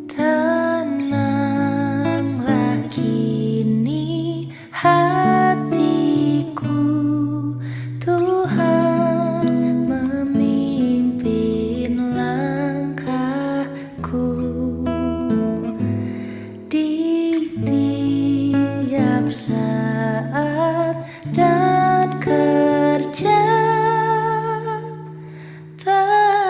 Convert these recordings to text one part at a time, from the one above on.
Tenanglah kini hatiku, Tuhan memimpin langkahku di tiap saat dan kerja tetap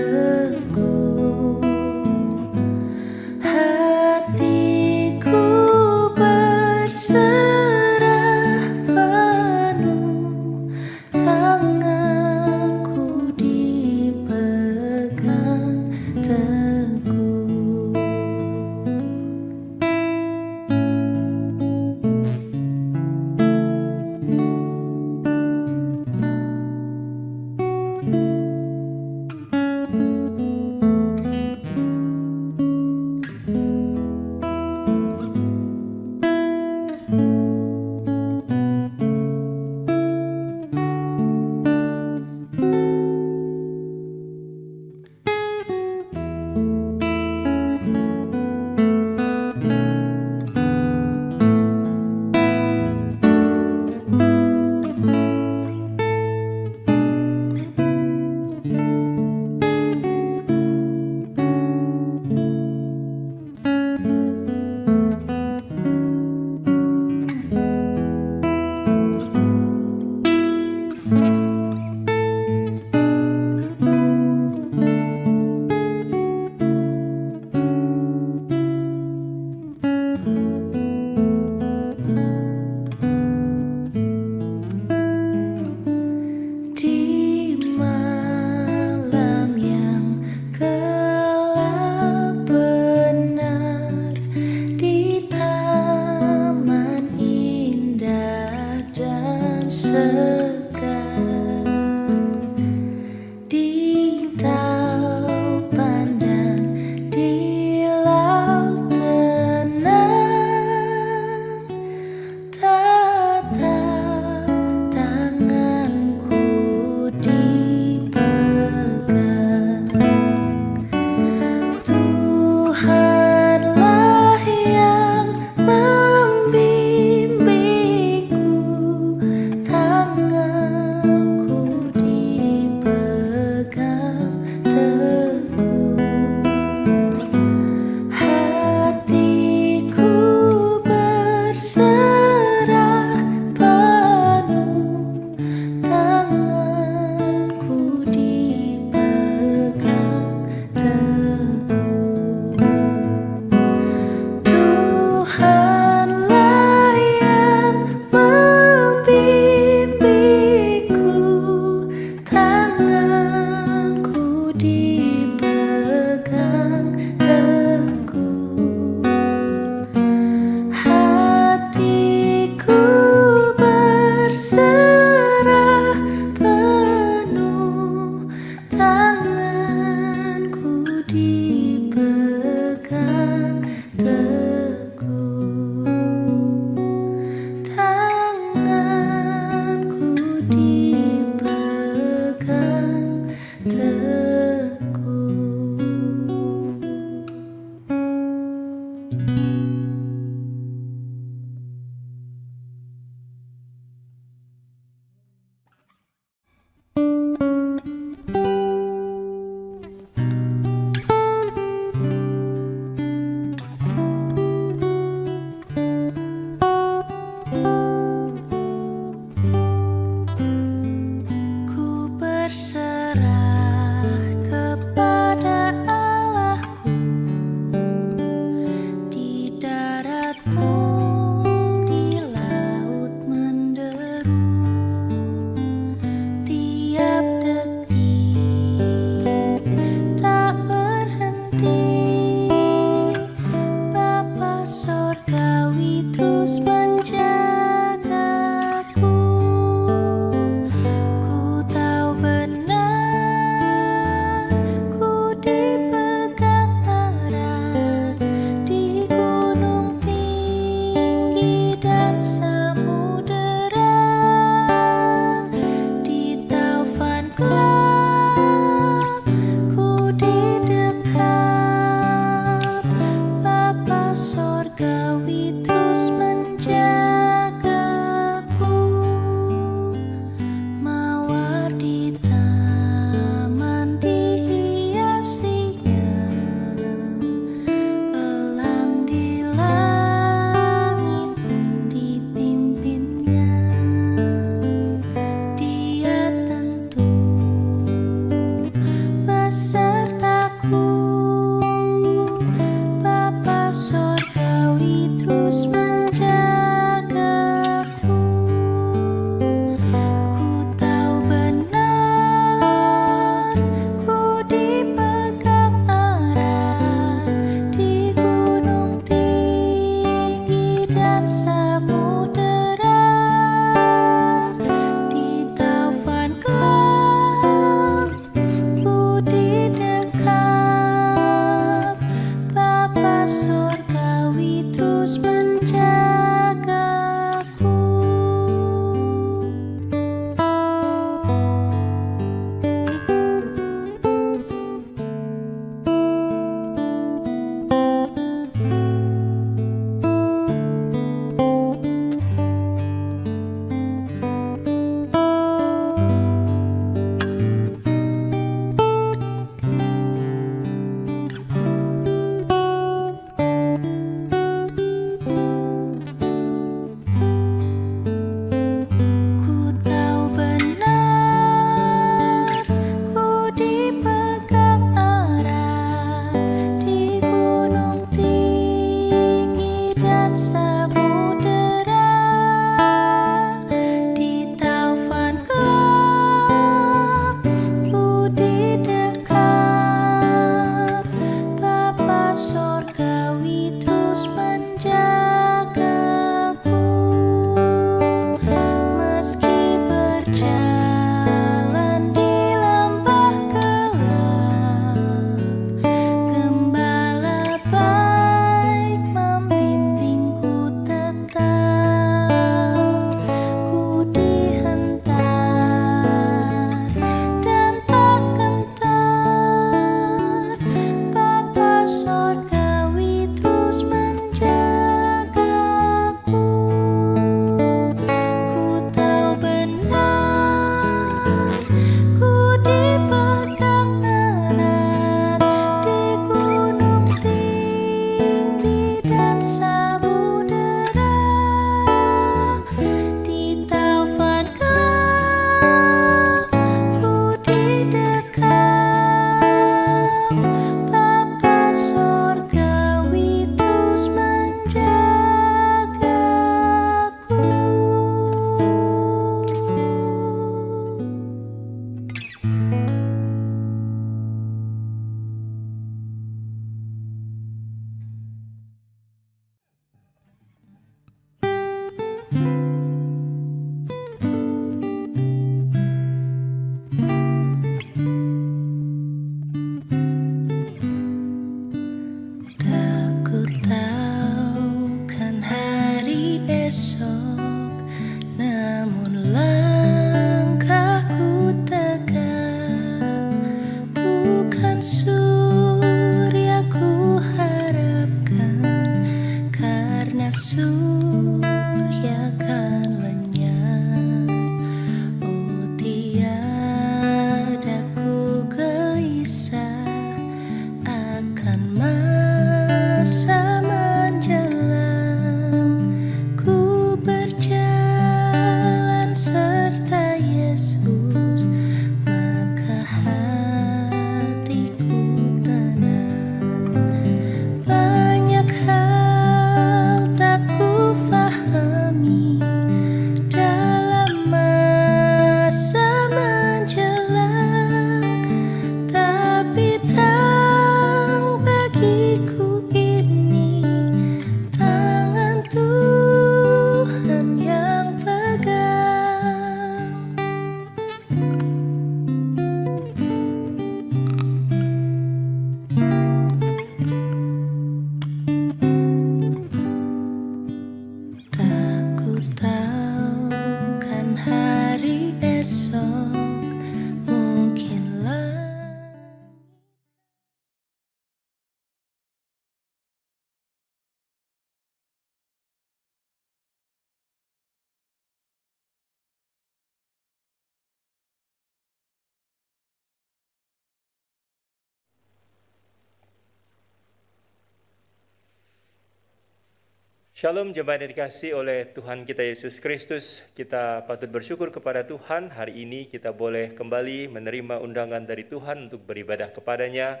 Shalom jemaat yang dikasihi oleh Tuhan kita Yesus Kristus. Kita patut bersyukur kepada Tuhan. Hari ini kita boleh kembali menerima undangan dari Tuhan untuk beribadah kepadanya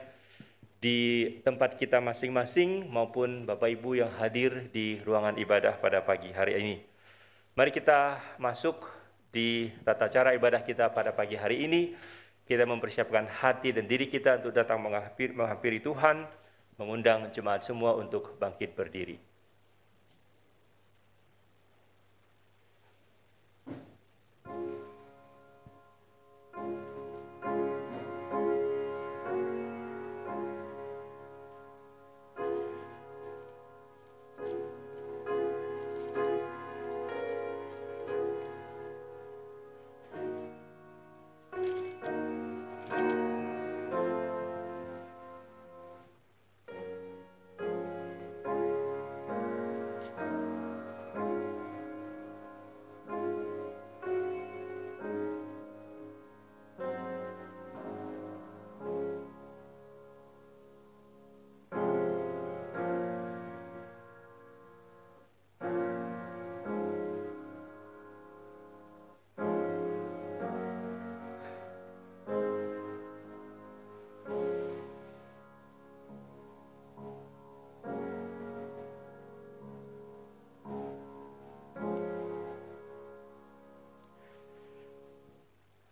di tempat kita masing-masing maupun Bapak Ibu yang hadir di ruangan ibadah pada pagi hari ini. Mari kita masuk di tata cara ibadah kita pada pagi hari ini. Kita mempersiapkan hati dan diri kita untuk datang menghampiri Tuhan, mengundang jemaat semua untuk bangkit berdiri.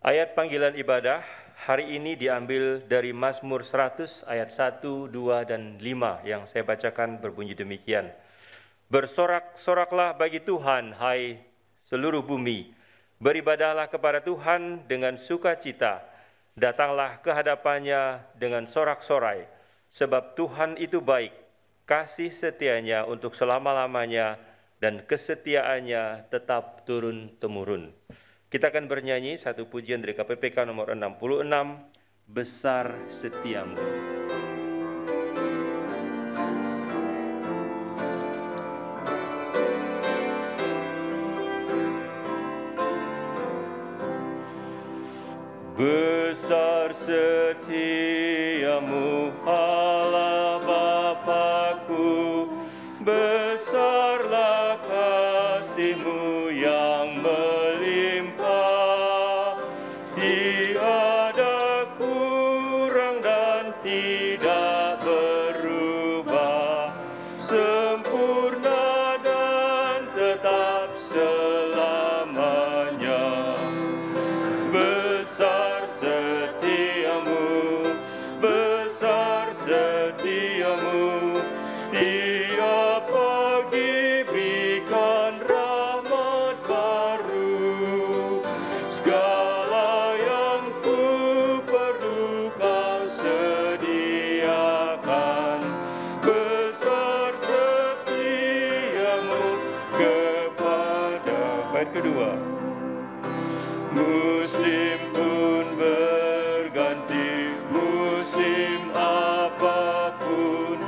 Ayat panggilan ibadah hari ini diambil dari Mazmur 100 ayat 1, 2, dan 5 yang saya bacakan berbunyi demikian. Bersorak-soraklah bagi Tuhan, hai seluruh bumi. Beribadahlah kepada Tuhan dengan sukacita. Datanglah ke hadapannya dengan sorak-sorai. Sebab Tuhan itu baik, kasih setianya untuk selama-lamanya, dan kesetiaannya tetap turun-temurun. Kita akan bernyanyi satu pujian dari KPPK nomor 66, Besar Setiamu. Besar setiamu, Allah Bapa-Ku, besarlah kasih-Mu yang melimpah, tiada kurang dan tidak berubah, sempurna dan tetap selamanya. Besar setiamu, besar setiamu, tiap pagi berikan rahmat baru. Segala yang ku perlu Kau sediakan. Besar setiamu kepada. Bait kedua. Musim pun berganti, musim apapun,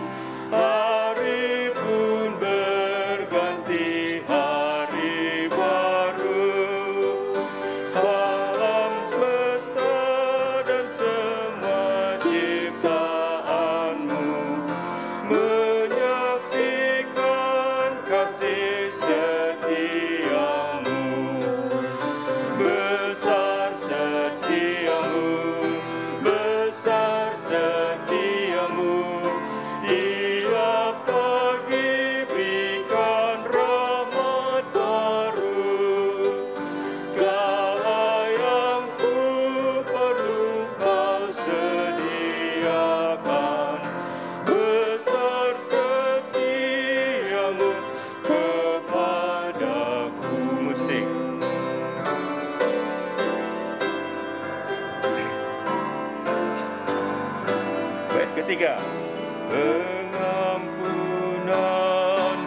hari pun berganti, hari baru. Salam semesta dan semua ciptaan-Mu menyaksikan kasih setia-Mu. Besar setiamu, besar setiamu, tiap pagi berikan rahmat baru. Segala yang ku perlu Kau sediakan. Besar setiamu kepadaku. Musik. Ketiga, pengampunan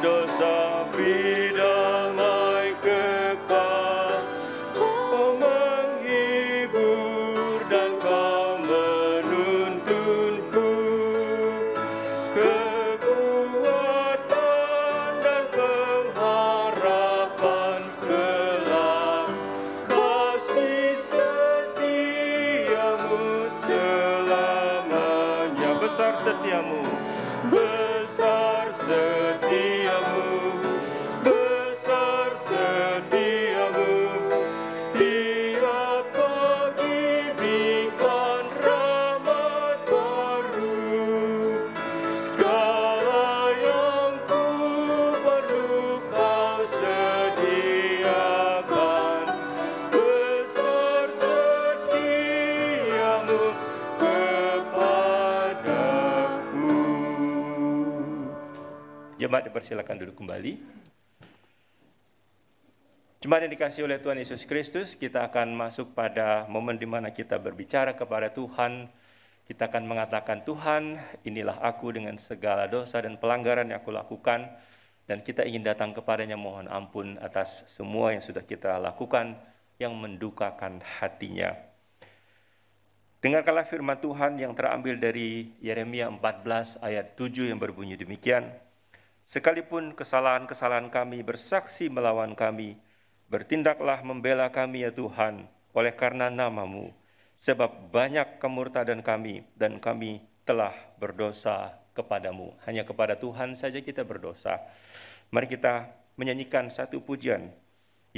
dosa, beri damai kekal. Kau menghibur dan Kau menuntunku, kekuatan dan pengharapan kelak. Kasih setiamu selamanya. Besar setiamu, besar setiamu, setiamu, tiap pagi berikan rahmat baru. Segala yang ku perlu kau sediakan, besar setiamu kepadaku. Jemaat dipersilakan duduk kembali. Jemaat yang dikasihi oleh Tuhan Yesus Kristus, kita akan masuk pada momen di mana kita berbicara kepada Tuhan. Kita akan mengatakan, Tuhan, inilah aku dengan segala dosa dan pelanggaran yang aku lakukan. Dan kita ingin datang kepadanya mohon ampun atas semua yang sudah kita lakukan yang mendukakan hatinya. Dengarkanlah firman Tuhan yang terambil dari Yeremia 14 ayat 7 yang berbunyi demikian. Sekalipun kesalahan-kesalahan kami bersaksi melawan kami, bertindaklah membela kami ya Tuhan, oleh karena nama-Mu, sebab banyak kemurtadan kami, dan kami telah berdosa kepadamu. Hanya kepada Tuhan saja kita berdosa. Mari kita menyanyikan satu pujian,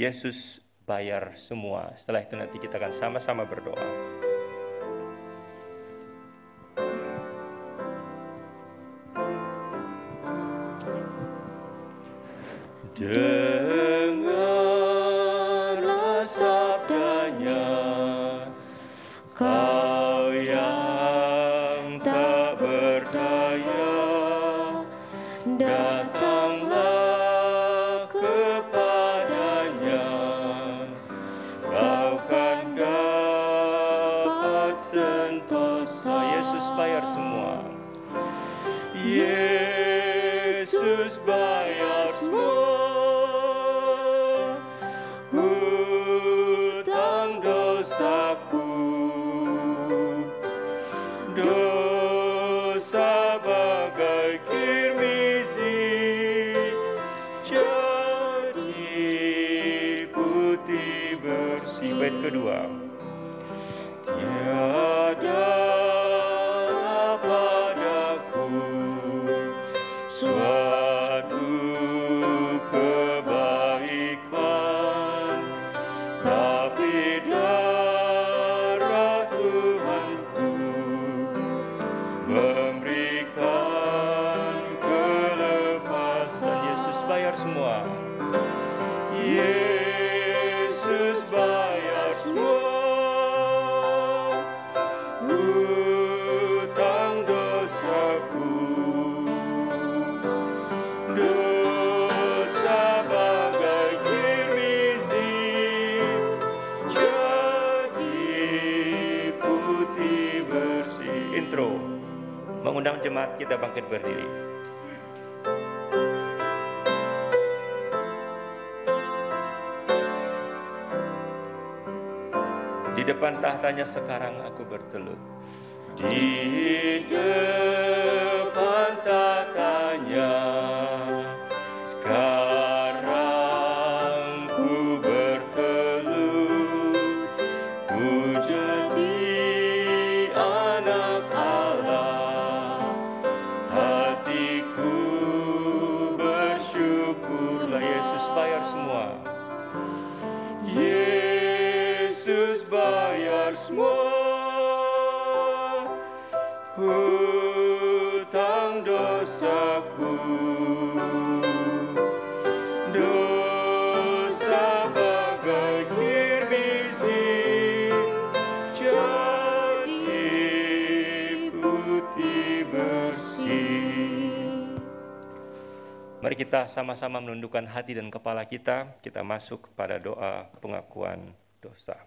Yesus bayar semua. Setelah itu nanti kita akan sama-sama berdoa. Dengarlah sabdanya, kau yang tak berdaya, datanglah kepadanya, kau kan dapat sentosa. Yesus bayar semua. Yesus bayar semua hutang dosaku, dosa bagai kirmizi jadi putih bersih. Bait kedua. Tiada padaku suatu kebaikan, tapi darah Tuhanku memberikan kelepasan. Yesus bayar semua. Yesus bayar semua hutang dosaku, dosa bagai kirmizi jadi putih bersih. Intro. Mengundang jemaat kita bangkit berdiri. Di depan tahtanya sekarang aku bertelut. Di depan tahtanya sekarang ku bertelut. Ku jadi anak Allah, hatiku bersyukurlah. Yesus bayar semua. Yesus bayar semua hutang dosaku, dosa bagai kirmizi jadi putih bersih. Mari kita sama-sama menundukkan hati dan kepala kita. Kita masuk pada doa pengakuan dosa.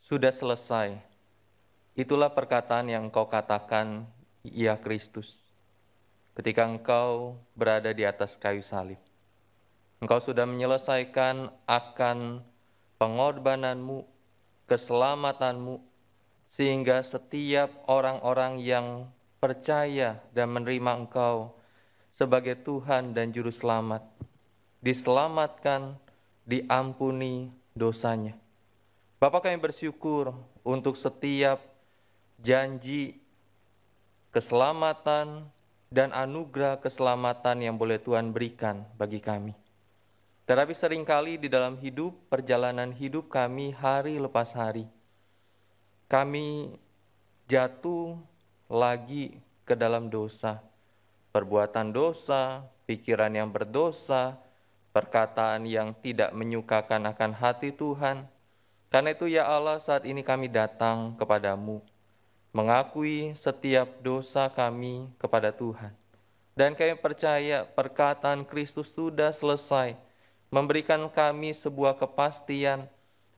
Sudah selesai. Itulah perkataan yang engkau katakan, ya Kristus, ketika engkau berada di atas kayu salib. Engkau sudah menyelesaikan akan pengorbananmu, keselamatanmu, sehingga setiap orang-orang yang percaya dan menerima Engkau sebagai Tuhan dan Juru Selamat diselamatkan, diampuni dosanya. Bapa, kami bersyukur untuk setiap janji keselamatan dan anugerah keselamatan yang boleh Tuhan berikan bagi kami. Tetapi seringkali di dalam perjalanan hidup kami hari lepas hari, kami jatuh lagi ke dalam dosa, perbuatan dosa, pikiran yang berdosa, perkataan yang tidak menyukakan akan hati Tuhan. Karena itu ya Allah, saat ini kami datang kepadamu, mengakui setiap dosa kami kepada Tuhan. Dan kami percaya perkataan Kristus sudah selesai, memberikan kami sebuah kepastian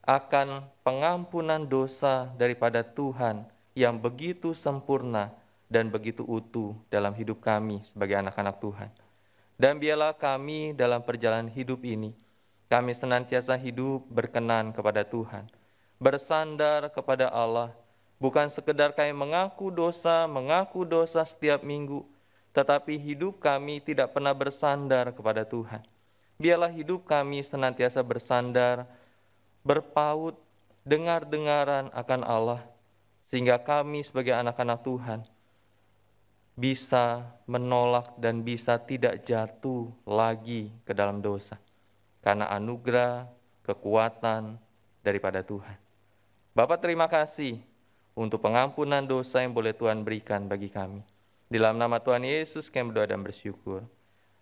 akan pengampunan dosa daripada Tuhan yang begitu sempurna dan begitu utuh dalam hidup kami sebagai anak-anak Tuhan. Dan biarlah kami dalam perjalanan hidup ini, kami senantiasa hidup berkenan kepada Tuhan, bersandar kepada Allah, bukan sekedar kami mengaku dosa setiap minggu, tetapi hidup kami tidak pernah bersandar kepada Tuhan. Biarlah hidup kami senantiasa bersandar, berpaut, dengar-dengaran akan Allah, sehingga kami sebagai anak-anak Tuhan bisa menolak dan bisa tidak jatuh lagi ke dalam dosa, karena anugerah, kekuatan daripada Tuhan. Bapa, terima kasih untuk pengampunan dosa yang boleh Tuhan berikan bagi kami. Di dalam nama Tuhan Yesus kami berdoa dan bersyukur.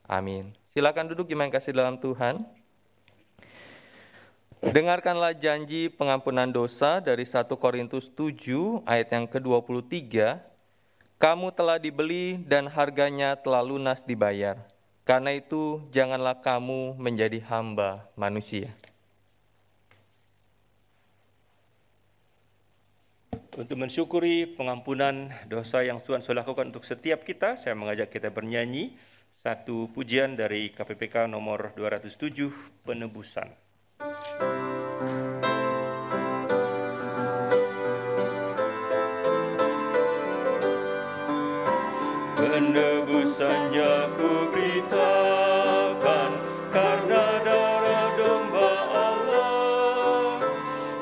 Amin. Silakan duduk jemaat yang kasih dalam Tuhan. Dengarkanlah janji pengampunan dosa dari 1 Korintus 7 ayat yang ke-23. Kamu telah dibeli dan harganya telah lunas dibayar. Karena itu janganlah kamu menjadi hamba manusia. Untuk mensyukuri pengampunan dosa yang Tuhan sudah lakukan untuk setiap kita, saya mengajak kita bernyanyi satu pujian dari KPPK nomor 207, Penebusan. Penebusannya ku beritakan, karena darah domba Allah,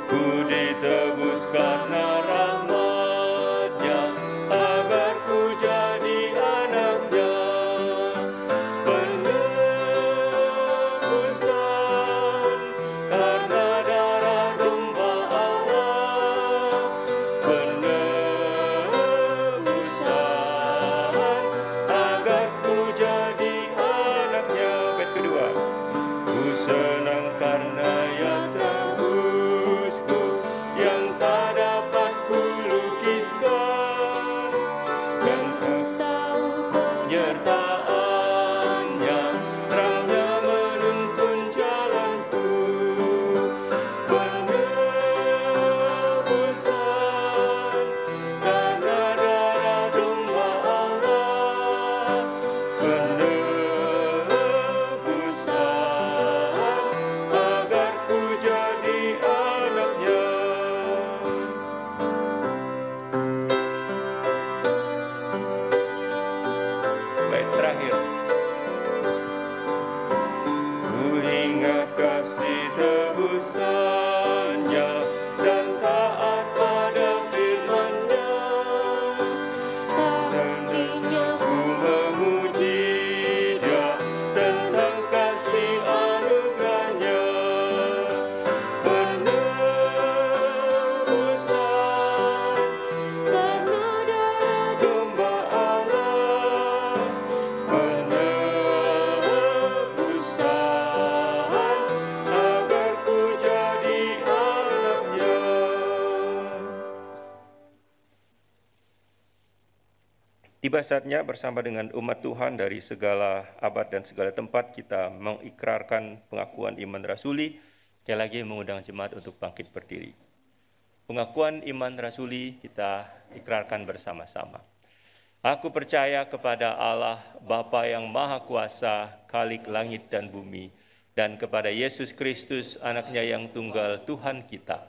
ku ditebus karena rahmat-Nya, agar ku jadi anak-Nya. Penebusan karena darah domba Allah, penebusan agar ku jadi anaknya. Bait kedua. Ku senang karena Ia tebusku, yang tak dapat ku lukiskan, dan ku tahu penyertaan-Nya, terangnya menuntun jalanku. Penebusan karena darah domba Allah, penebusan agar ku jadi anaknya. Bait terakhir. Ku ingat kasih tebusannya dan taat pada firman-Nya. Nantinya ku memuji Dia tentang kasih anugerah-Nya. Penebusan karena darah domba Allah, penebusan agar ku jadi anaknya. Tiba saatnya bersama dengan umat Tuhan dari segala abad dan segala tempat kita mengikrarkan pengakuan iman rasuli. Sekali lagi mengundang jemaat untuk bangkit berdiri. Pengakuan iman rasuli kita ikrarkan bersama-sama. Aku percaya kepada Allah, Bapa yang Maha Kuasa, Khalik langit dan bumi, dan kepada Yesus Kristus, anaknya yang tunggal Tuhan kita,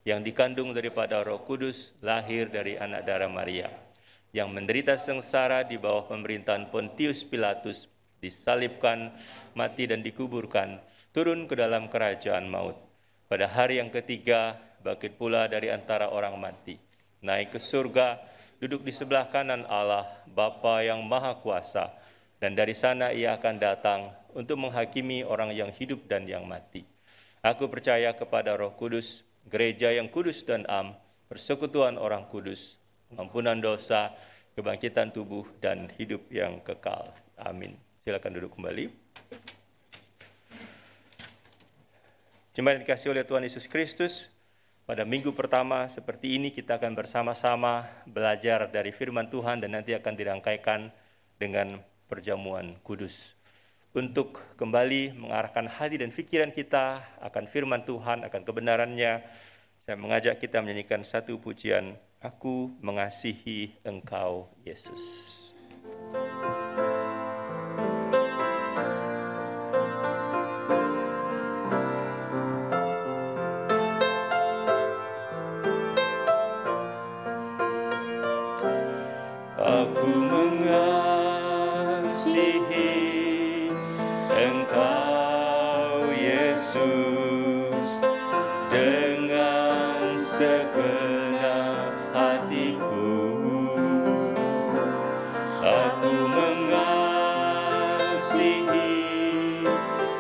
yang dikandung daripada Roh Kudus, lahir dari anak darah Maria, yang menderita sengsara di bawah pemerintahan Pontius Pilatus, disalibkan, mati dan dikuburkan, turun ke dalam kerajaan maut. Pada hari yang ketiga, bangkit pula dari antara orang mati, naik ke surga, duduk di sebelah kanan Allah, Bapa yang Maha Kuasa, dan dari sana ia akan datang untuk menghakimi orang yang hidup dan yang mati. Aku percaya kepada Roh Kudus, gereja yang kudus dan am, persekutuan orang kudus, pengampunan dosa, kebangkitan tubuh, dan hidup yang kekal. Amin. Silakan duduk kembali. Jemaat yang dikasihi oleh Tuhan Yesus Kristus, pada minggu pertama seperti ini kita akan bersama-sama belajar dari firman Tuhan dan nanti akan dirangkaikan dengan perjamuan kudus. Untuk kembali mengarahkan hati dan pikiran kita akan firman Tuhan, akan kebenarannya, saya mengajak kita menyanyikan satu pujian, Aku Mengasihi Engkau, Yesus. Aku mengasihi Engkau, Yesus, dengan segenap hatiku. Aku mengasihi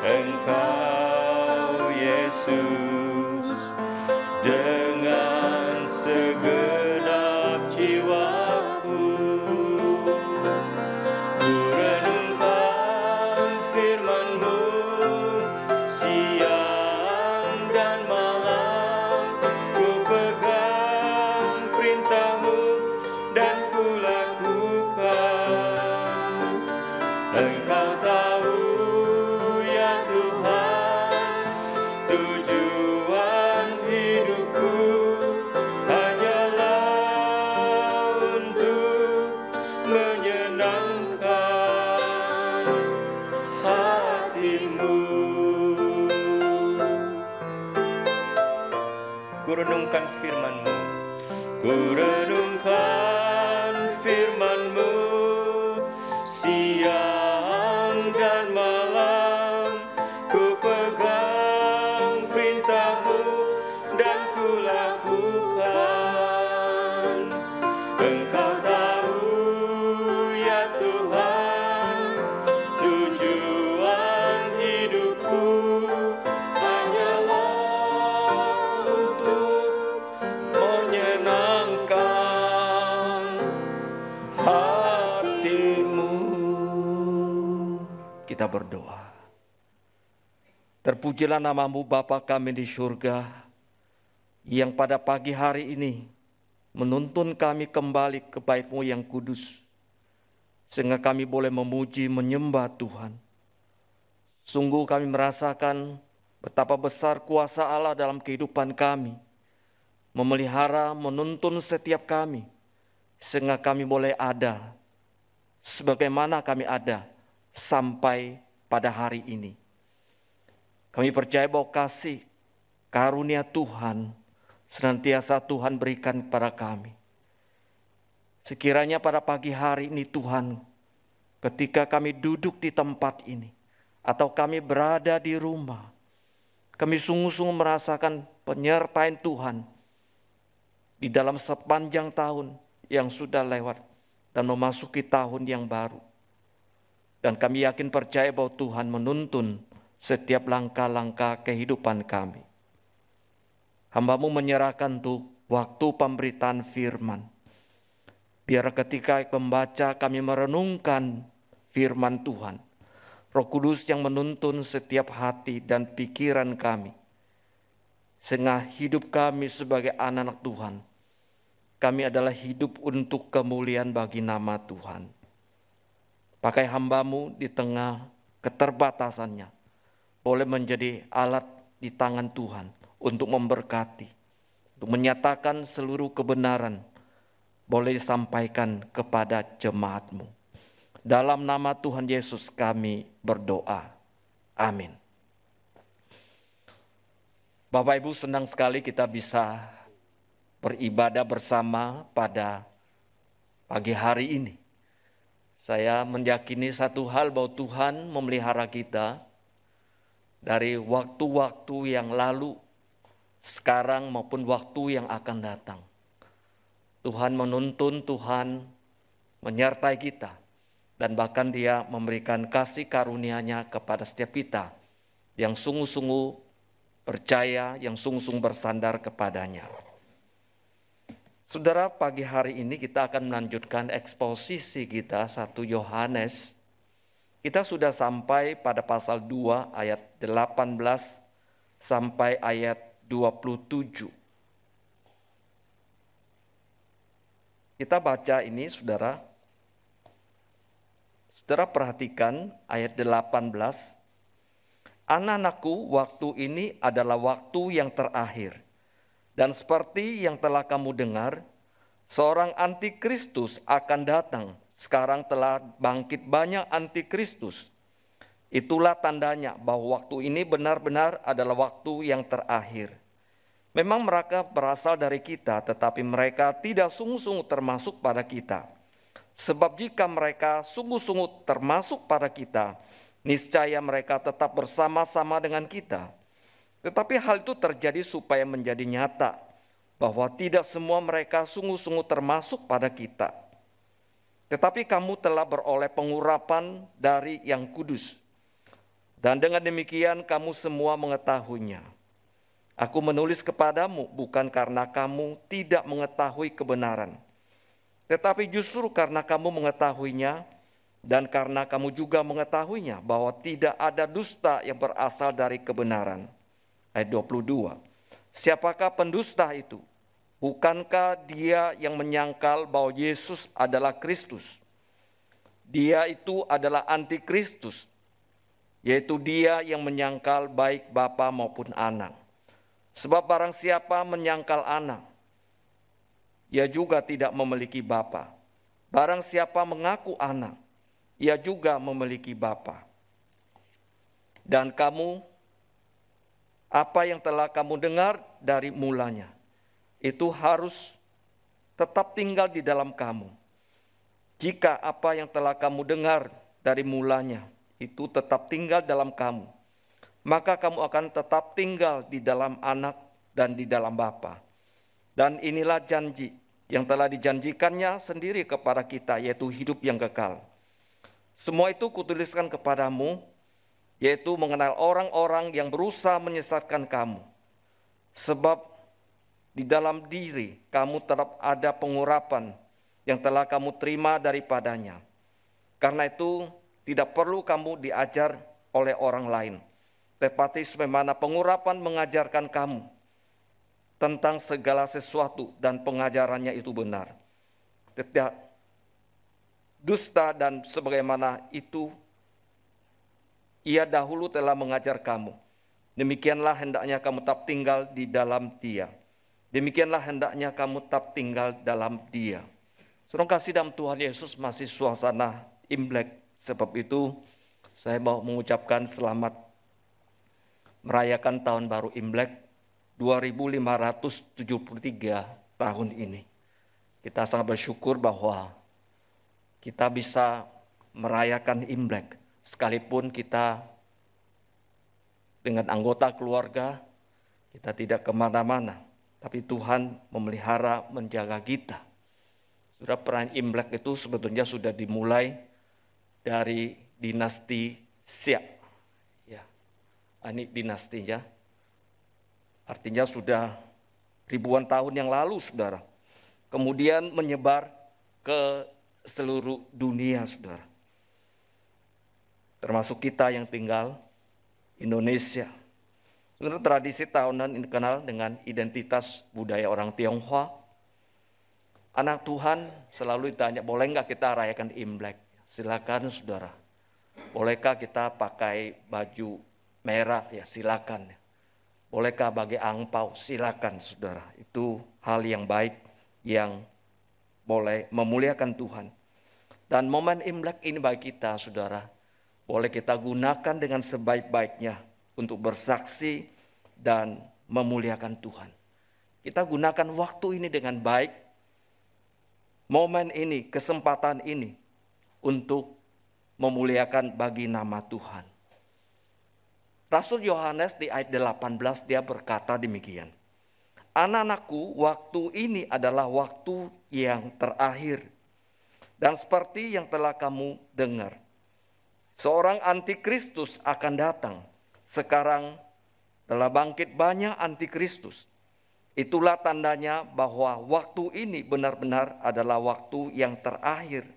Engkau, Yesus, dengan segenap jiwaku. Ku renungkan firman-Mu siang dan malam, ku pegang perintah-Mu dan ku lakukan. Engkau tahu ya Tuhan, tujuan hidupku hanyalah untuk menyenangkan hati-Mu. Ku renungkan firman-Mu, ku renungkan firman-Mu siang dan malam, ku pegang perintah-Mu dan ku lakukan. Engkau tahu ya Tuhan, tujuan hidupku hanyalah untuk menyenangkan hati-Mu. Kita berdoa. Terpujilah nama-Mu Bapa kami di surga, yang pada pagi hari ini menuntun kami kembali ke bait-Mu yang kudus, sehingga kami boleh memuji menyembah Tuhan. Sungguh kami merasakan betapa besar kuasa Allah dalam kehidupan kami, memelihara, menuntun setiap kami, sehingga kami boleh ada sebagaimana kami ada sampai pada hari ini. Kami percaya bahwa kasih karunia Tuhan senantiasa Tuhan berikan kepada kami. Sekiranya pada pagi hari ini Tuhan, ketika kami duduk di tempat ini, atau kami berada di rumah, kami sungguh-sungguh merasakan penyertaan Tuhan di dalam sepanjang tahun yang sudah lewat dan memasuki tahun yang baru. Dan kami yakin percaya bahwa Tuhan menuntun setiap langkah-langkah kehidupan kami. Hamba-Mu menyerahkan tuh waktu pemberitaan firman. Biar ketika membaca kami merenungkan firman Tuhan, Roh Kudus yang menuntun setiap hati dan pikiran kami, sehingga hidup kami sebagai anak-anak Tuhan, kami adalah hidup untuk kemuliaan bagi nama Tuhan. Pakai hamba-Mu di tengah keterbatasannya, boleh menjadi alat di tangan Tuhan untuk memberkati, untuk menyatakan seluruh kebenaran, boleh disampaikan kepada jemaat-Mu. Dalam nama Tuhan Yesus kami berdoa. Amin. Bapak Ibu, senang sekali kita bisa beribadah bersama pada pagi hari ini. Saya meyakini satu hal bahwa Tuhan memelihara kita dari waktu-waktu yang lalu, sekarang maupun waktu yang akan datang. Tuhan menuntun, Tuhan menyertai kita, dan bahkan Dia memberikan kasih karunia-Nya kepada setiap kita yang sungguh-sungguh percaya, yang sungguh-sungguh bersandar kepadanya. Saudara, pagi hari ini kita akan melanjutkan eksposisi kita 1 Yohanes. Kita sudah sampai pada pasal 2 ayat 18 sampai ayat 27. Kita baca ini, saudara. Saudara perhatikan ayat 18. Anak-anakku, waktu ini adalah waktu yang terakhir. Dan seperti yang telah kamu dengar, seorang antikristus akan datang. Sekarang telah bangkit banyak antikristus. Itulah tandanya bahwa waktu ini benar-benar adalah waktu yang terakhir. Memang mereka berasal dari kita, tetapi mereka tidak sungguh-sungguh termasuk pada kita. Sebab jika mereka sungguh-sungguh termasuk pada kita, niscaya mereka tetap bersama-sama dengan kita. Tetapi hal itu terjadi supaya menjadi nyata bahwa tidak semua mereka sungguh-sungguh termasuk pada kita. Tetapi kamu telah beroleh pengurapan dari Yang Kudus. Dan dengan demikian kamu semua mengetahuinya. Aku menulis kepadamu bukan karena kamu tidak mengetahui kebenaran, tetapi justru karena kamu mengetahuinya dan karena kamu juga mengetahuinya bahwa tidak ada dusta yang berasal dari kebenaran. Ayat 22. Siapakah pendusta itu? Bukankah dia yang menyangkal bahwa Yesus adalah Kristus? Dia itu adalah antikristus, yaitu dia yang menyangkal baik bapa maupun anak. Sebab barang siapa menyangkal anak, ia juga tidak memiliki bapa. Barang siapa mengaku anak, ia juga memiliki bapa. Dan kamu, apa yang telah kamu dengar dari mulanya, itu harus tetap tinggal di dalam kamu. Jika apa yang telah kamu dengar dari mulanya, itu tetap tinggal dalam kamu, maka kamu akan tetap tinggal di dalam anak dan di dalam bapa. Dan inilah janji yang telah dijanjikannya sendiri kepada kita, yaitu hidup yang kekal. Semua itu kutuliskan kepadamu, yaitu mengenal orang-orang yang berusaha menyesatkan kamu. Sebab di dalam diri kamu tetap ada pengurapan yang telah kamu terima daripadanya. Karena itu tidak perlu kamu diajar oleh orang lain, tetapi sebagaimana pengurapan mengajarkan kamu tentang segala sesuatu dan pengajarannya itu benar. Tidak dusta dan sebagaimana itu ia dahulu telah mengajar kamu. Demikianlah hendaknya kamu tetap tinggal di dalam Dia. Demikianlah hendaknya kamu tetap tinggal dalam Dia. Saudara kasih dalam Tuhan Yesus, masih suasana Imlek. Sebab itu saya mau mengucapkan selamat merayakan tahun baru Imlek 2573 tahun ini. Kita sangat bersyukur bahwa kita bisa merayakan Imlek. Sekalipun kita dengan anggota keluarga, kita tidak kemana-mana, tapi Tuhan memelihara, menjaga kita. Sudah perayaan Imlek itu sebetulnya sudah dimulai dari dinasti Xia. Ya, ini dinastinya. Artinya sudah ribuan tahun yang lalu, saudara. Kemudian menyebar ke seluruh dunia, saudara. Termasuk kita yang tinggal Indonesia. Sebenarnya tradisi tahunan ini dikenal dengan identitas budaya orang Tionghoa. Anak Tuhan selalu ditanya, boleh enggak kita rayakan Imlek? Silakan saudara. Bolehkah kita pakai baju merah? Ya silakan. Bolehkah bagi angpau? Silakan saudara. Itu hal yang baik yang boleh memuliakan Tuhan. Dan momen Imlek ini bagi kita saudara, boleh kita gunakan dengan sebaik-baiknya untuk bersaksi dan memuliakan Tuhan. Kita gunakan waktu ini dengan baik, momen ini, kesempatan ini untuk memuliakan bagi nama Tuhan. Rasul Yohanes di ayat 18 dia berkata demikian. Anak-anakku, waktu ini adalah waktu yang terakhir. Dan seperti yang telah kamu dengar, seorang antikristus akan datang. Sekarang telah bangkit banyak antikristus. Itulah tandanya bahwa waktu ini benar-benar adalah waktu yang terakhir.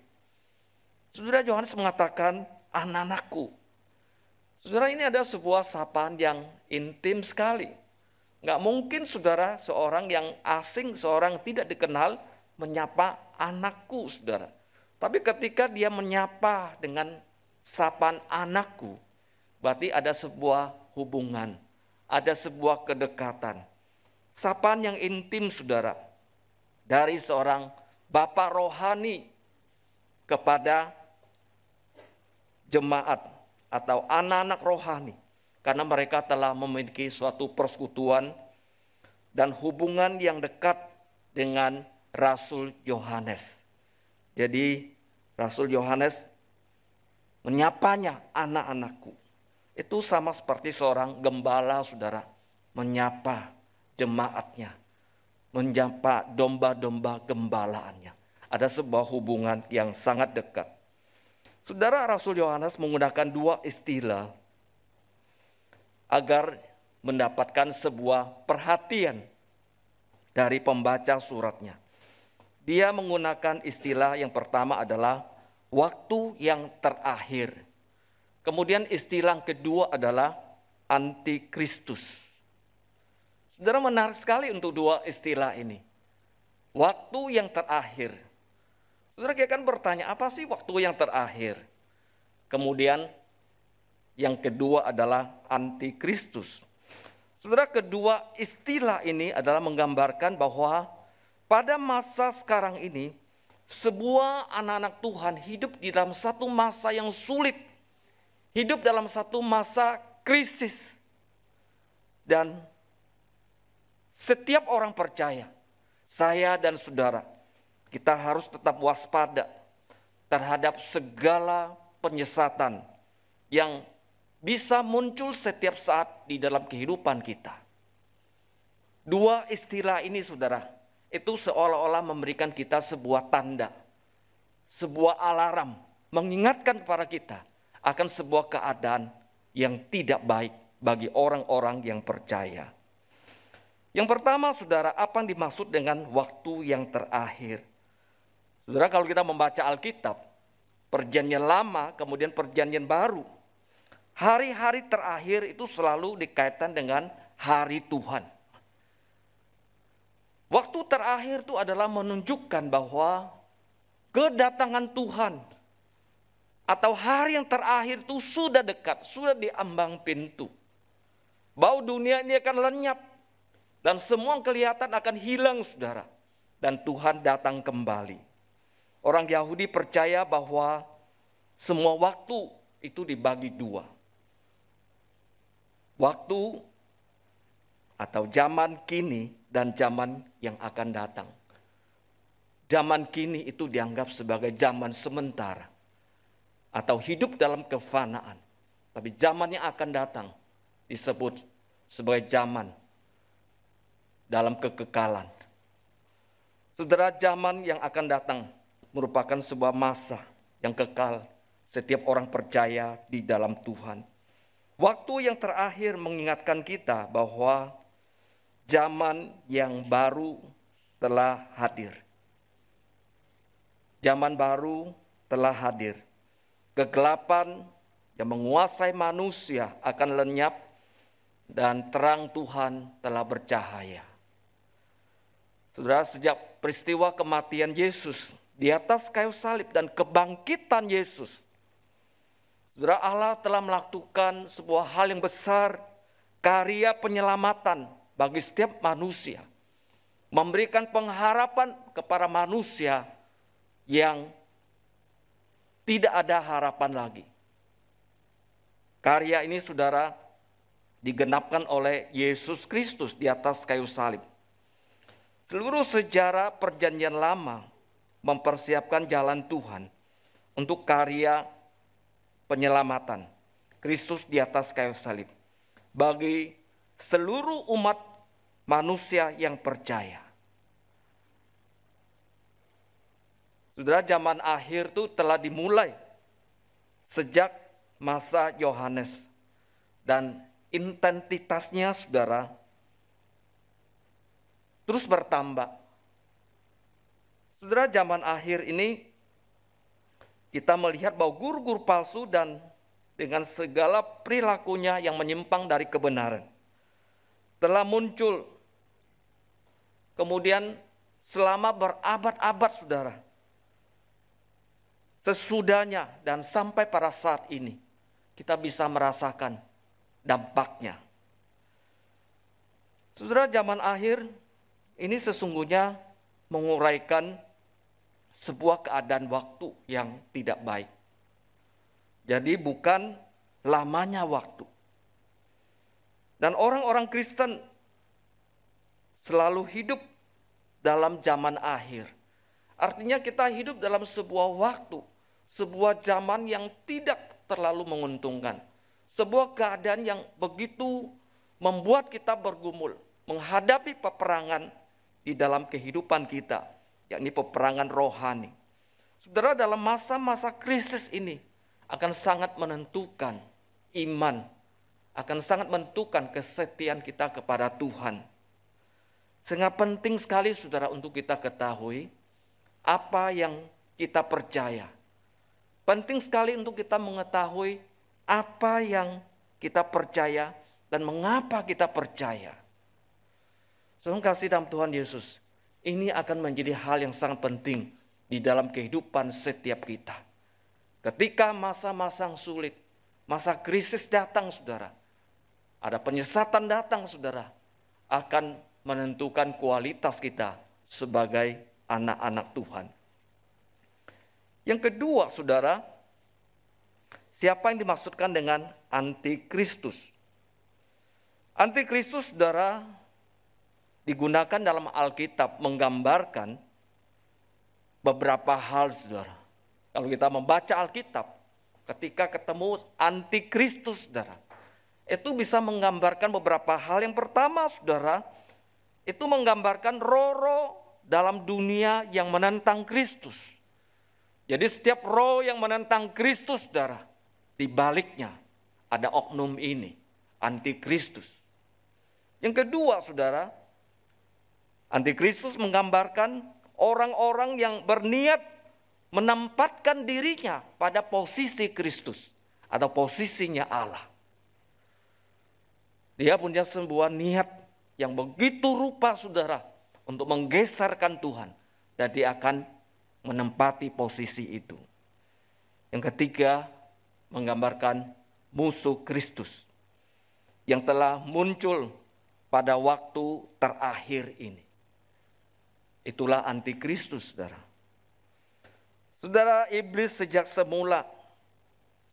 Saudara, Yohanes mengatakan anak-anakku. Saudara, ini ada sebuah sapaan yang intim sekali. Nggak mungkin saudara, seorang yang asing, seorang tidak dikenal menyapa anakku, saudara. Tapi ketika dia menyapa dengan sapaan anakku, berarti ada sebuah hubungan, ada sebuah kedekatan. Sapaan yang intim, saudara, dari seorang bapak rohani kepada jemaat atau anak-anak rohani. Karena mereka telah memiliki suatu persekutuan dan hubungan yang dekat dengan Rasul Yohanes. Jadi Rasul Yohanes menyapanya anak-anakku. Itu sama seperti seorang gembala, saudara, menyapa jemaatnya, menyapa domba-domba gembalaannya. Ada sebuah hubungan yang sangat dekat. Saudara, Rasul Yohanes menggunakan dua istilah agar mendapatkan sebuah perhatian dari pembaca suratnya. Dia menggunakan istilah yang pertama adalah waktu yang terakhir. Kemudian istilah yang kedua adalah antikristus. Saudara, menarik sekali untuk dua istilah ini. Waktu yang terakhir. Saudara, kita akan bertanya, apa sih waktu yang terakhir? Kemudian yang kedua adalah antikristus. Saudara, kedua istilah ini adalah menggambarkan bahwa pada masa sekarang ini, sebuah anak-anak Tuhan hidup di dalam satu masa yang sulit. Hidup dalam satu masa krisis. Dan setiap orang percaya, saya dan saudara, kita harus tetap waspada terhadap segala penyesatan yang bisa muncul setiap saat di dalam kehidupan kita. Dua istilah ini, saudara, itu seolah-olah memberikan kita sebuah tanda, sebuah alarm, mengingatkan kepada kita akan sebuah keadaan yang tidak baik bagi orang-orang yang percaya. Yang pertama, saudara, apa yang dimaksud dengan waktu yang terakhir? Saudara, kalau kita membaca Alkitab, Perjanjian Lama, kemudian Perjanjian Baru, hari-hari terakhir itu selalu dikaitkan dengan hari Tuhan. Waktu terakhir itu adalah menunjukkan bahwa kedatangan Tuhan atau hari yang terakhir itu sudah dekat, sudah di ambang pintu. Bahwa dunia ini akan lenyap dan semua kelihatan akan hilang, saudara. Dan Tuhan datang kembali. Orang Yahudi percaya bahwa semua waktu itu dibagi dua. Waktu atau zaman kini dan zaman yang akan datang. Zaman kini itu dianggap sebagai zaman sementara atau hidup dalam kefanaan. Tapi zaman yang akan datang disebut sebagai zaman dalam kekekalan. Saudara, zaman yang akan datang merupakan sebuah masa yang kekal setiap orang percaya di dalam Tuhan. Waktu yang terakhir mengingatkan kita bahwa zaman yang baru telah hadir. Zaman baru telah hadir. Kegelapan yang menguasai manusia akan lenyap dan terang Tuhan telah bercahaya. Saudara, sejak peristiwa kematian Yesus di atas kayu salib dan kebangkitan Yesus, saudara, Allah telah melakukan sebuah hal yang besar, karya penyelamatan bagi setiap manusia. Memberikan pengharapan kepada manusia yang tidak ada harapan lagi. Karya ini, saudara, digenapkan oleh Yesus Kristus di atas kayu salib. Seluruh sejarah Perjanjian Lama mempersiapkan jalan Tuhan untuk karya penyelamatan Kristus di atas kayu salib bagi seluruh umat manusia yang percaya. Saudara, zaman akhir itu telah dimulai sejak masa Yohanes, dan intensitasnya, saudara, terus bertambah. Saudara, zaman akhir ini kita melihat bahwa guru-guru palsu dan dengan segala perilakunya yang menyimpang dari kebenaran telah muncul. Kemudian selama berabad-abad, saudara, sesudahnya dan sampai pada saat ini kita bisa merasakan dampaknya. Saudara, zaman akhir ini sesungguhnya menguraikan sebuah keadaan waktu yang tidak baik. Jadi bukan lamanya waktu. Dan orang-orang Kristen selalu hidup dalam zaman akhir. Artinya kita hidup dalam sebuah waktu, sebuah zaman yang tidak terlalu menguntungkan. Sebuah keadaan yang begitu membuat kita bergumul menghadapi peperangan di dalam kehidupan kita, yakni peperangan rohani. Saudara, dalam masa-masa krisis ini akan sangat menentukan iman, akan sangat menentukan kesetiaan kita kepada Tuhan. Sehingga penting sekali, saudara, untuk kita ketahui apa yang kita percaya. Penting sekali untuk kita mengetahui apa yang kita percaya dan mengapa kita percaya. Saudara kasih dalam Tuhan Yesus, ini akan menjadi hal yang sangat penting di dalam kehidupan setiap kita. Ketika masa-masa sulit, masa krisis datang, saudara, ada penyesatan datang, saudara, akan menentukan kualitas kita sebagai anak-anak Tuhan. Yang kedua, saudara, siapa yang dimaksudkan dengan antikristus? Antikristus, saudara, digunakan dalam Alkitab menggambarkan beberapa hal, saudara. Kalau kita membaca Alkitab, ketika ketemu antikristus, saudara, itu bisa menggambarkan beberapa hal. Yang pertama, saudara, itu menggambarkan roh-roh dalam dunia yang menentang Kristus. Jadi setiap roh yang menentang Kristus, saudara, di baliknya ada oknum ini, antikristus. Yang kedua, saudara, antikristus menggambarkan orang-orang yang berniat menempatkan dirinya pada posisi Kristus atau posisinya Allah. Dia punya sebuah niat yang begitu rupa, saudara, untuk menggeserkan Tuhan, dan dia akan menempati posisi itu. Yang ketiga, menggambarkan musuh Kristus yang telah muncul pada waktu terakhir ini. Itulah antikristus, saudara. Saudara, iblis sejak semula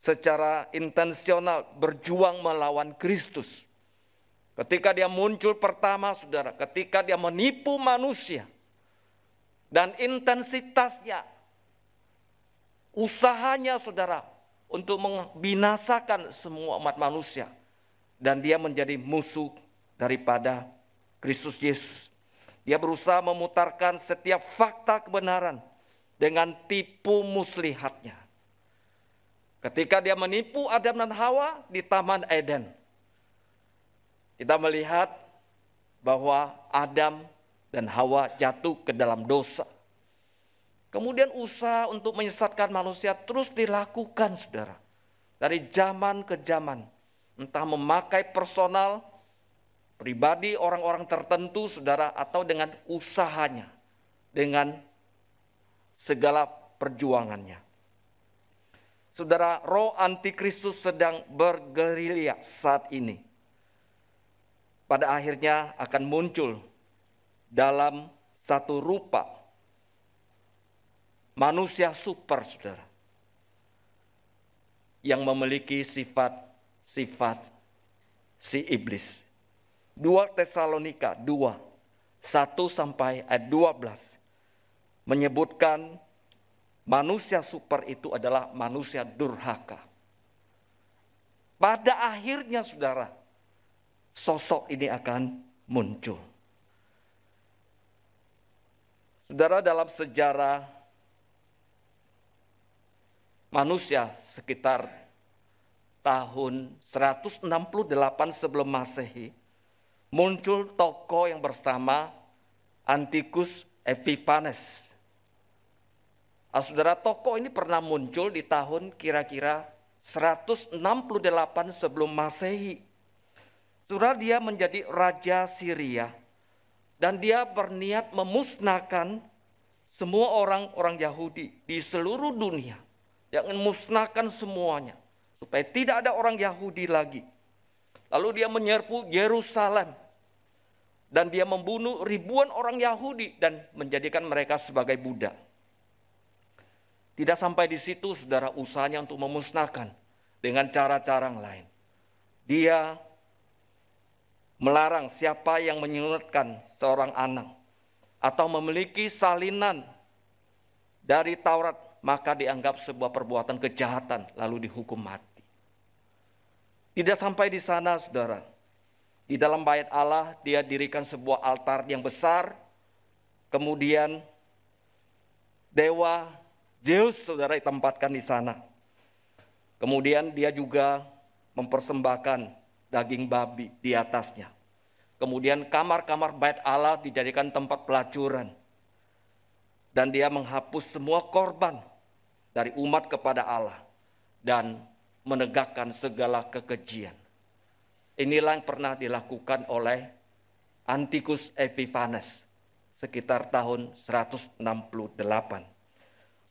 secara intensional berjuang melawan Kristus. Ketika dia muncul pertama, saudara, ketika dia menipu manusia, dan intensitasnya, usahanya, saudara, untuk membinasakan semua umat manusia. Dan dia menjadi musuh daripada Kristus Yesus. Dia berusaha memutarkan setiap fakta kebenaran dengan tipu muslihatnya. Ketika dia menipu Adam dan Hawa di Taman Eden, kita melihat bahwa Adam dan Hawa jatuh ke dalam dosa. Kemudian usaha untuk menyesatkan manusia terus dilakukan, saudara. Dari zaman ke zaman. Entah memakai personal, pribadi orang-orang tertentu, saudara, atau dengan usahanya. Dengan segala perjuangannya. Saudara, roh antikristus sedang bergerilya saat ini. Pada akhirnya akan muncul dalam satu rupa manusia super, saudara, yang memiliki sifat-sifat si iblis. 2 Tesalonika 2, 1 sampai ayat 12 menyebutkan manusia super itu adalah manusia durhaka. Pada akhirnya saudara, sosok ini akan muncul. Saudara, dalam sejarah manusia sekitar tahun 168 sebelum Masehi, muncul tokoh yang bernama Antiochus Epiphanes. Saudara, tokoh ini pernah muncul di tahun kira-kira 168 sebelum Masehi. Saudara, dia menjadi raja Syria dan dia berniat memusnahkan semua orang-orang Yahudi di seluruh dunia. Dia ingin musnahkan semuanya supaya tidak ada orang Yahudi lagi. Lalu dia menyerbu Yerusalem dan dia membunuh ribuan orang Yahudi dan menjadikan mereka sebagai budak. Tidak sampai di situ, saudara, usahanya untuk memusnahkan dengan cara-cara lain. Dia melarang siapa yang menyunatkan seorang anak atau memiliki salinan dari Taurat, maka dianggap sebuah perbuatan kejahatan lalu dihukum mati. Tidak sampai di sana, saudara. Di dalam bait Allah dia dirikan sebuah altar yang besar. Kemudian dewa Zeus, saudara, ditempatkan di sana. Kemudian dia juga mempersembahkan daging babi di atasnya. Kemudian kamar-kamar bait Allah dijadikan tempat pelacuran. Dan dia menghapus semua korban dari umat kepada Allah dan menegakkan segala kekejian. Inilah yang pernah dilakukan oleh Antiochus Epiphanes sekitar tahun 168.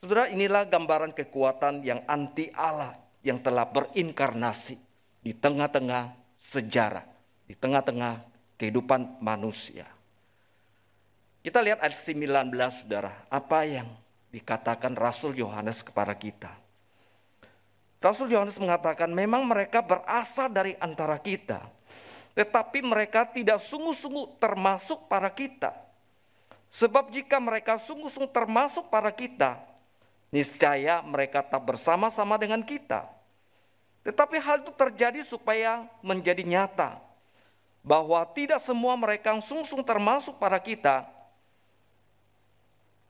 Saudara, inilah gambaran kekuatan yang anti Allah yang telah berinkarnasi di tengah-tengah sejarah, di tengah-tengah kehidupan manusia. Kita lihat ayat 19, saudara, apa yang dikatakan Rasul Yohanes kepada kita. Rasul Yohanes mengatakan, memang mereka berasal dari antara kita, tetapi mereka tidak sungguh-sungguh termasuk para kita. Sebab jika mereka sungguh-sungguh termasuk para kita, niscaya mereka tak bersama-sama dengan kita. Tetapi hal itu terjadi supaya menjadi nyata bahwa tidak semua mereka yang sungguh-sungguh termasuk pada kita,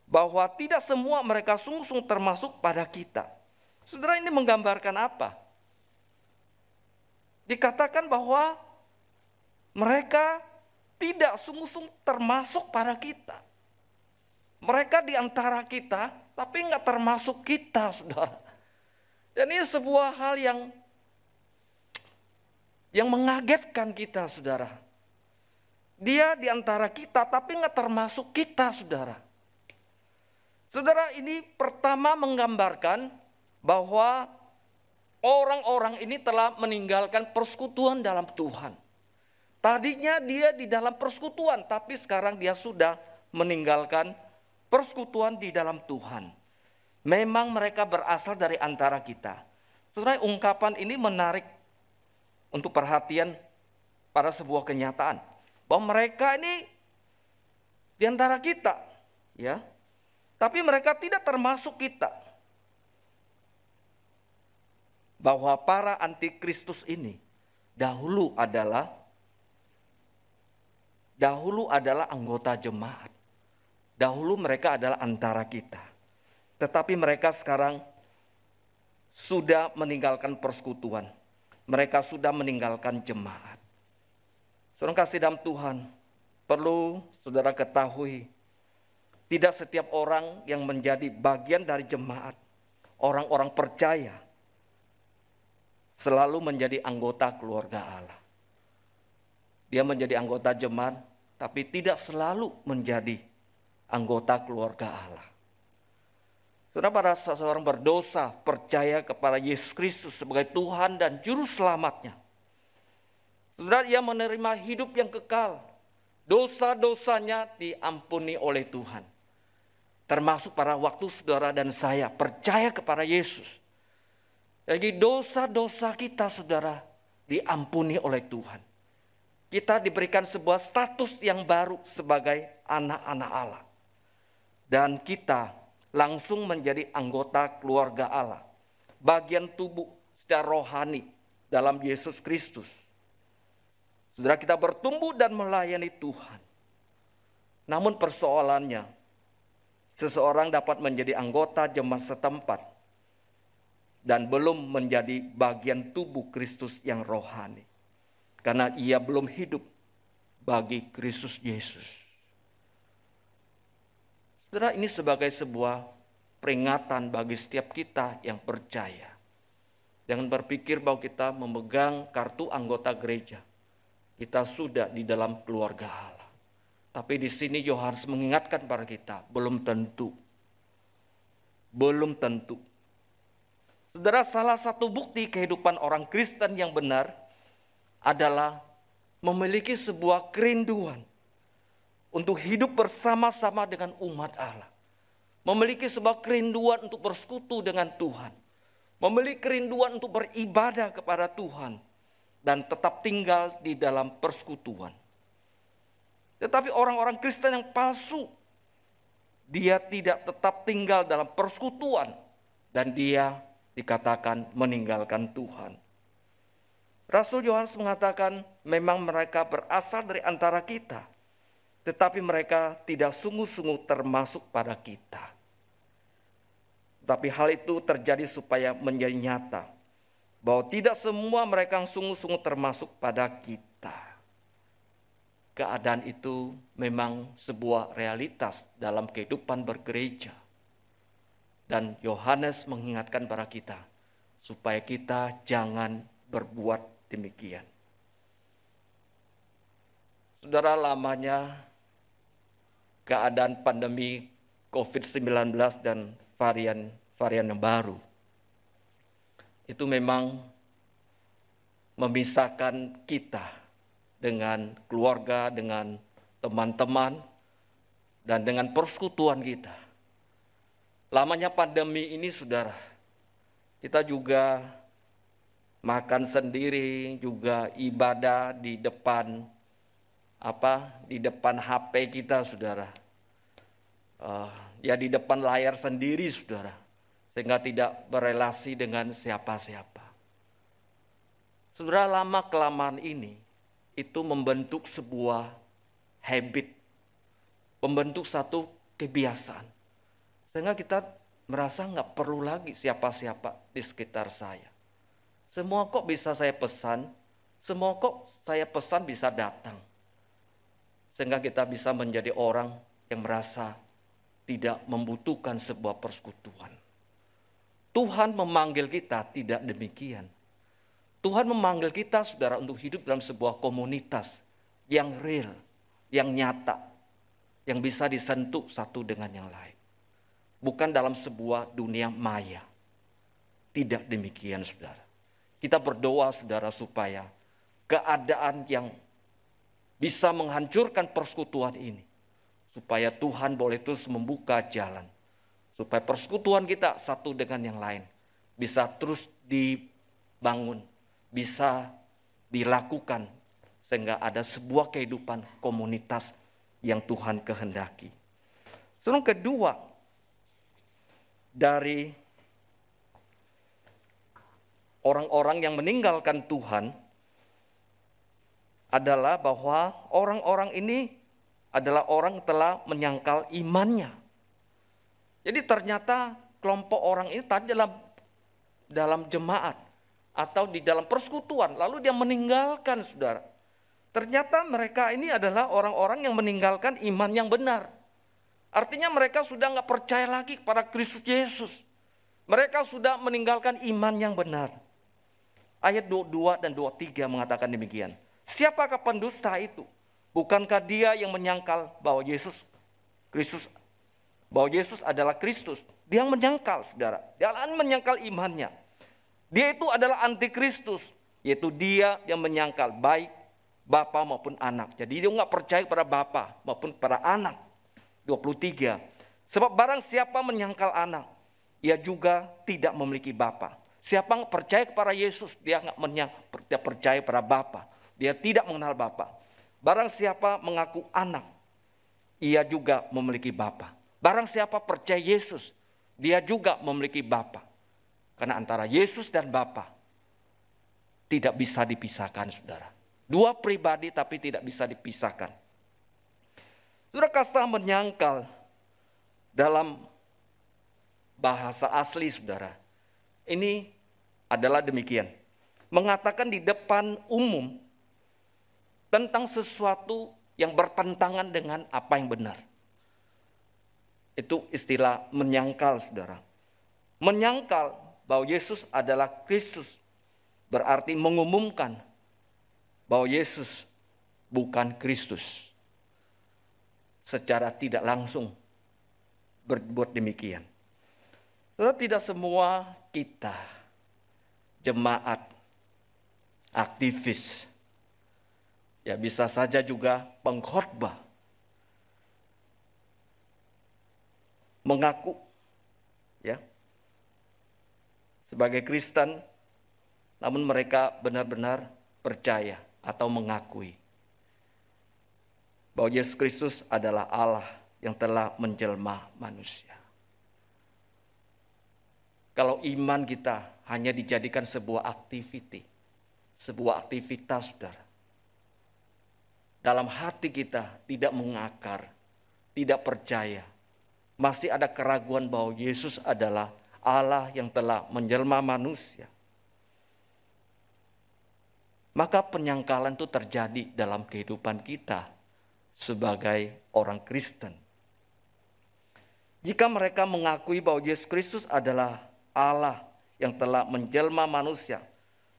bahwa tidak semua mereka sungguh-sungguh termasuk pada kita. Saudara, ini menggambarkan apa? Dikatakan bahwa mereka tidak sungguh-sungguh termasuk pada kita. Mereka di antara kita, tapi enggak termasuk kita, saudara. Dan ini sebuah hal yang mengagetkan kita, saudara. Dia di antara kita, tapi enggak termasuk kita, saudara. Saudara, ini pertama menggambarkan bahwa orang-orang ini telah meninggalkan persekutuan dalam Tuhan. Tadinya dia di dalam persekutuan, tapi sekarang dia sudah meninggalkan persekutuan di dalam Tuhan. Memang mereka berasal dari antara kita. Saudara, ungkapan ini menarik untuk perhatian pada sebuah kenyataan. Bahwa mereka ini di antara kita, ya. Tapi mereka tidak termasuk kita. Bahwa para antikristus ini dahulu adalah anggota jemaat. Dahulu mereka adalah antara kita. Tetapi mereka sekarang sudah meninggalkan persekutuan. Mereka sudah meninggalkan jemaat. Saudara kasih dalam Tuhan, perlu saudara ketahui, tidak setiap orang yang menjadi bagian dari jemaat, orang-orang percaya, selalu menjadi anggota keluarga Allah. Dia menjadi anggota jemaat, tapi tidak selalu menjadi anggota keluarga Allah. Saudara, pada saat seorang berdosa percaya kepada Yesus Kristus sebagai Tuhan dan Juru Selamatnya, saudara, ia menerima hidup yang kekal. Dosa-dosanya diampuni oleh Tuhan. Termasuk pada waktu saudara dan saya percaya kepada Yesus. Jadi dosa-dosa kita, saudara, diampuni oleh Tuhan. kita diberikan sebuah status yang baru sebagai anak-anak Allah. Dan kita langsung menjadi anggota keluarga Allah, bagian tubuh secara rohani dalam Yesus Kristus. Saudara, kita bertumbuh dan melayani Tuhan. Namun persoalannya, seseorang dapat menjadi anggota jemaat setempat dan belum menjadi bagian tubuh Kristus yang rohani, karena ia belum hidup bagi Kristus Yesus. Saudara, ini sebagai sebuah peringatan bagi setiap kita yang percaya. Jangan berpikir bahwa kita memegang kartu anggota gereja, kita sudah di dalam keluarga Allah. Tapi di sini Yohanes mengingatkan pada kita, belum tentu. Belum tentu. Saudara, salah satu bukti kehidupan orang Kristen yang benar adalah memiliki sebuah kerinduan untuk hidup bersama-sama dengan umat Allah. Memiliki sebuah kerinduan untuk bersekutu dengan Tuhan. Memiliki kerinduan untuk beribadah kepada Tuhan. Dan tetap tinggal di dalam persekutuan. Tetapi orang-orang Kristen yang palsu, dia tidak tetap tinggal dalam persekutuan. Dan dia dikatakan meninggalkan Tuhan. Rasul Yohanes mengatakan memang mereka berasal dari antara kita, tetapi mereka tidak sungguh-sungguh termasuk pada kita. Tapi hal itu terjadi supaya menjadi nyata bahwa tidak semua mereka yang sungguh-sungguh termasuk pada kita. Keadaan itu memang sebuah realitas dalam kehidupan bergereja. Dan Yohanes mengingatkan pada kita supaya kita jangan berbuat demikian. Saudara, lamanya keadaan pandemi COVID-19 dan varian yang baru itu memang memisahkan kita dengan keluarga, dengan teman-teman, dan dengan persekutuan kita. Lamanya pandemi ini, saudara, kita juga makan sendiri, juga ibadah di depan HP kita, saudara. Ya di depan layar sendiri, saudara. Sehingga tidak berelasi dengan siapa-siapa. Saudara, lama-kelamaan ini itu membentuk sebuah habit. Membentuk satu kebiasaan. Sehingga kita merasa nggak perlu lagi siapa-siapa di sekitar saya. Semua kok bisa saya pesan, semua kok saya pesan bisa datang. Sehingga kita bisa menjadi orang yang merasa tidak membutuhkan sebuah persekutuan. Tuhan memanggil kita tidak demikian. Tuhan memanggil kita, saudara, untuk hidup dalam sebuah komunitas yang real, yang nyata, yang bisa disentuh satu dengan yang lain. Bukan dalam sebuah dunia maya. Tidak demikian, saudara. Kita berdoa, saudara, supaya keadaan yang bisa menghancurkan persekutuan ini, supaya Tuhan boleh terus membuka jalan. Supaya persekutuan kita satu dengan yang lain bisa terus dibangun, bisa dilakukan. Sehingga ada sebuah kehidupan komunitas yang Tuhan kehendaki. Yang kedua, dari orang-orang yang meninggalkan Tuhan adalah bahwa orang-orang ini adalah orang yang telah menyangkal imannya. Jadi ternyata kelompok orang ini tadi dalam jemaat atau di dalam persekutuan, lalu dia meninggalkan, saudara. Ternyata mereka ini adalah orang-orang yang meninggalkan iman yang benar. Artinya mereka sudah nggak percaya lagi kepada Kristus Yesus. Mereka sudah meninggalkan iman yang benar. Ayat 22 dan 23 mengatakan demikian. Siapakah pendusta itu? Bukankah dia yang menyangkal bahwa Yesus adalah Kristus? Dia yang menyangkal, saudara. Dia menyangkal imannya. Dia itu adalah antikristus, yaitu dia yang menyangkal baik Bapa maupun anak. Jadi dia nggak percaya pada Bapa maupun pada anak. 23. Sebab barang siapa menyangkal anak, ia juga tidak memiliki Bapa. Siapa yang percaya kepada Yesus, dia nggak percaya pada Bapa. Dia tidak mengenal Bapa. Barang siapa mengaku anak, ia juga memiliki Bapa. Barang siapa percaya Yesus, dia juga memiliki Bapa. Karena antara Yesus dan Bapa tidak bisa dipisahkan, saudara. Dua pribadi tapi tidak bisa dipisahkan. Saudara, kata menyangkal dalam bahasa asli, saudara, ini adalah demikian. Mengatakan di depan umum tentang sesuatu yang bertentangan dengan apa yang benar. Itu istilah menyangkal, saudara. Menyangkal bahwa Yesus adalah Kristus berarti mengumumkan bahwa Yesus bukan Kristus. Secara tidak langsung berbuat demikian. Saudara, tidak semua kita, jemaat, aktivis, ya bisa saja juga pengkhotbah, mengaku ya sebagai Kristen, namun mereka benar-benar percaya atau mengakui bahwa Yesus Kristus adalah Allah yang telah menjelma manusia. Kalau iman kita hanya dijadikan sebuah aktivitas, saudara, dalam hati kita tidak mengakar, tidak percaya, masih ada keraguan bahwa Yesus adalah Allah yang telah menjelma manusia, maka penyangkalan itu terjadi dalam kehidupan kita sebagai orang Kristen. Jika mereka mengakui bahwa Yesus Kristus adalah Allah yang telah menjelma manusia,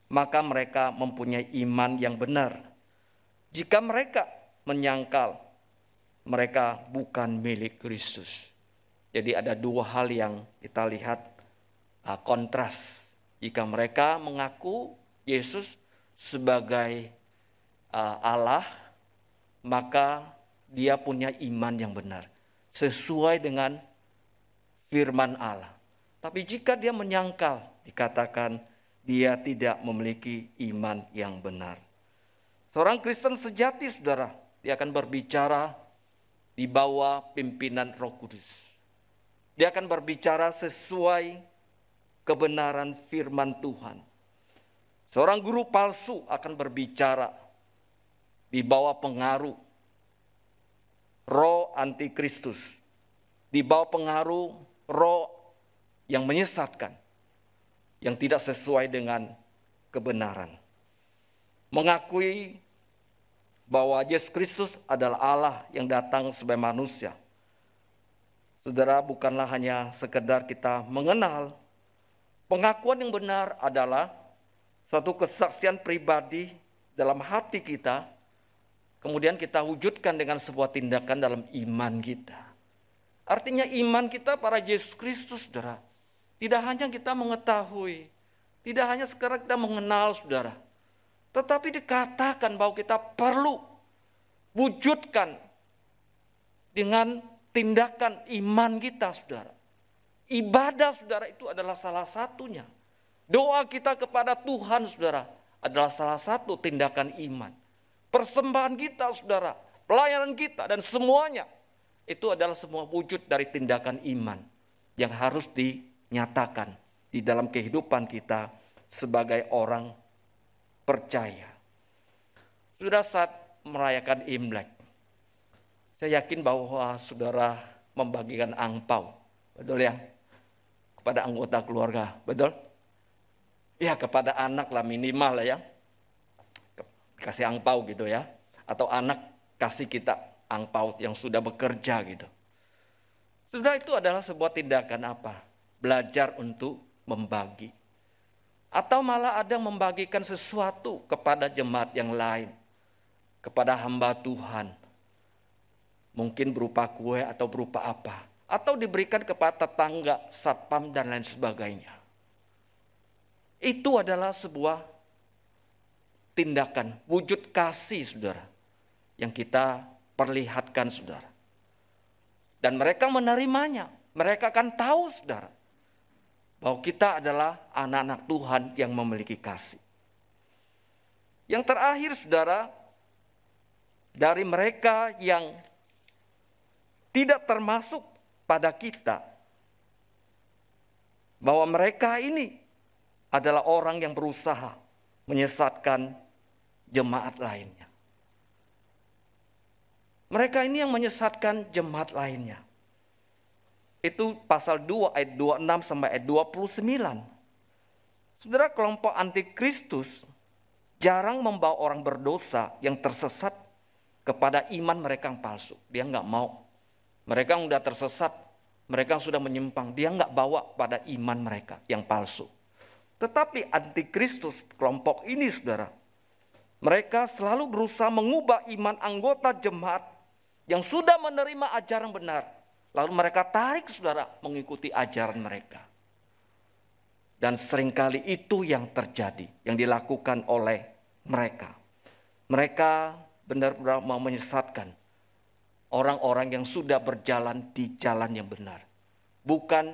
maka mereka mempunyai iman yang benar. Jika mereka menyangkal, mereka bukan milik Kristus. Jadi ada dua hal yang kita lihat kontras. Jika mereka mengaku Yesus sebagai Allah, maka dia punya iman yang benar sesuai dengan firman Allah. Tapi jika dia menyangkal, dikatakan dia tidak memiliki iman yang benar. Seorang Kristen sejati, saudara, dia akan berbicara di bawah pimpinan Roh Kudus. Dia akan berbicara sesuai kebenaran firman Tuhan. Seorang guru palsu akan berbicara di bawah pengaruh roh antikristus, di bawah pengaruh roh yang menyesatkan, yang tidak sesuai dengan kebenaran. Mengakui bahwa Yesus Kristus adalah Allah yang datang sebagai manusia. Saudara, bukanlah hanya sekedar kita mengenal. Pengakuan yang benar adalah satu kesaksian pribadi dalam hati kita, kemudian kita wujudkan dengan sebuah tindakan dalam iman kita. Artinya iman kita pada Yesus Kristus, saudara, tidak hanya kita mengetahui, tidak hanya sekarang kita mengenal, saudara, tetapi dikatakan bahwa kita perlu wujudkan dengan tindakan iman kita, saudara. Ibadah, saudara, itu adalah salah satunya. Doa kita kepada Tuhan, saudara, adalah salah satu tindakan iman. Persembahan kita, saudara, pelayanan kita dan semuanya itu adalah semua wujud dari tindakan iman yang harus dinyatakan di dalam kehidupan kita sebagai orang percaya. Sudah saat merayakan Imlek, saya yakin bahwa saudara membagikan angpau, betul ya? Kepada anggota keluarga, betul? Ya, kepada anak lah minimal lah ya. Kasih angpau gitu ya, atau anak kasih kita angpau yang sudah bekerja gitu. Sudah, itu adalah sebuah tindakan apa? Belajar untuk membagi. Atau malah ada yang membagikan sesuatu kepada jemaat yang lain, kepada hamba Tuhan. Mungkin berupa kue atau berupa apa. Atau diberikan kepada tetangga, satpam dan lain sebagainya. Itu adalah sebuah tindakan, wujud kasih, saudara, yang kita perlihatkan, saudara. Dan mereka menerimanya. Mereka akan tahu, saudara, bahwa kita adalah anak-anak Tuhan yang memiliki kasih. Yang terakhir, saudara, dari mereka yang tidak termasuk pada kita, bahwa mereka ini adalah orang yang berusaha menyesatkan jemaat lainnya. Mereka ini yang menyesatkan jemaat lainnya. Itu pasal 2 ayat 26 sampai ayat 29. Saudara, kelompok antikristus jarang membawa orang berdosa yang tersesat kepada iman mereka yang palsu. Dia nggak mau. Mereka yang sudah tersesat, mereka yang sudah menyimpang, dia nggak bawa pada iman mereka yang palsu. Tetapi antikristus, kelompok ini saudara, mereka selalu berusaha mengubah iman anggota jemaat yang sudah menerima ajaran benar. Lalu mereka tarik saudara mengikuti ajaran mereka. Dan seringkali itu yang terjadi, yang dilakukan oleh mereka. Mereka benar-benar mau menyesatkan orang-orang yang sudah berjalan di jalan yang benar. Bukan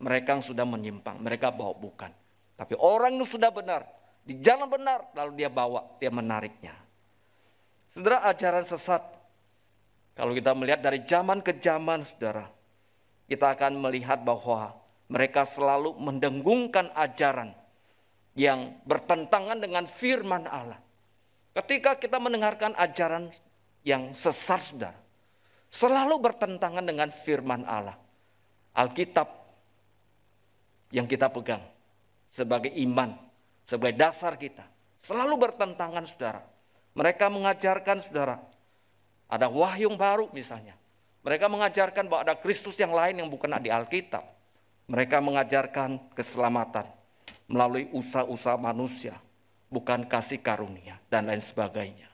mereka yang sudah menyimpang, mereka bawa bukan. Tapi orang yang sudah benar, di jalan benar, lalu dia bawa, dia menariknya. Saudara, ajaran sesat, kalau kita melihat dari zaman ke zaman saudara, kita akan melihat bahwa mereka selalu mendengungkan ajaran yang bertentangan dengan firman Allah. Ketika kita mendengarkan ajaran yang sesat saudara, selalu bertentangan dengan firman Allah. Alkitab yang kita pegang sebagai iman, sebagai dasar kita, selalu bertentangan saudara. Mereka mengajarkan saudara, ada wahyu baru misalnya. Mereka mengajarkan bahwa ada Kristus yang lain yang bukan di Alkitab. Mereka mengajarkan keselamatan melalui usaha-usaha manusia, bukan kasih karunia dan lain sebagainya.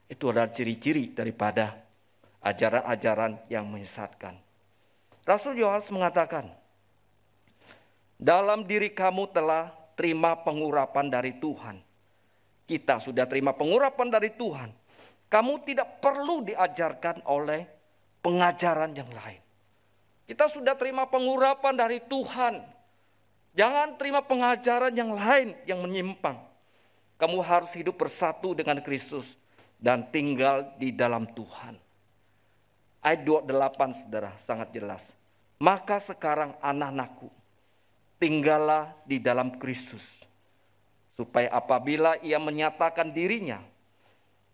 Itu adalah ciri-ciri daripada ajaran-ajaran yang menyesatkan. Rasul Yohanes mengatakan, dalam diri kamu telah terima pengurapan dari Tuhan. Kita sudah terima pengurapan dari Tuhan. Kamu tidak perlu diajarkan oleh pengajaran yang lain. Kita sudah terima pengurapan dari Tuhan. Jangan terima pengajaran yang lain yang menyimpang. Kamu harus hidup bersatu dengan Kristus dan tinggal di dalam Tuhan. Ayat 28 saudara sangat jelas. Maka sekarang anak-anakku, tinggallah di dalam Kristus. Supaya apabila ia menyatakan dirinya,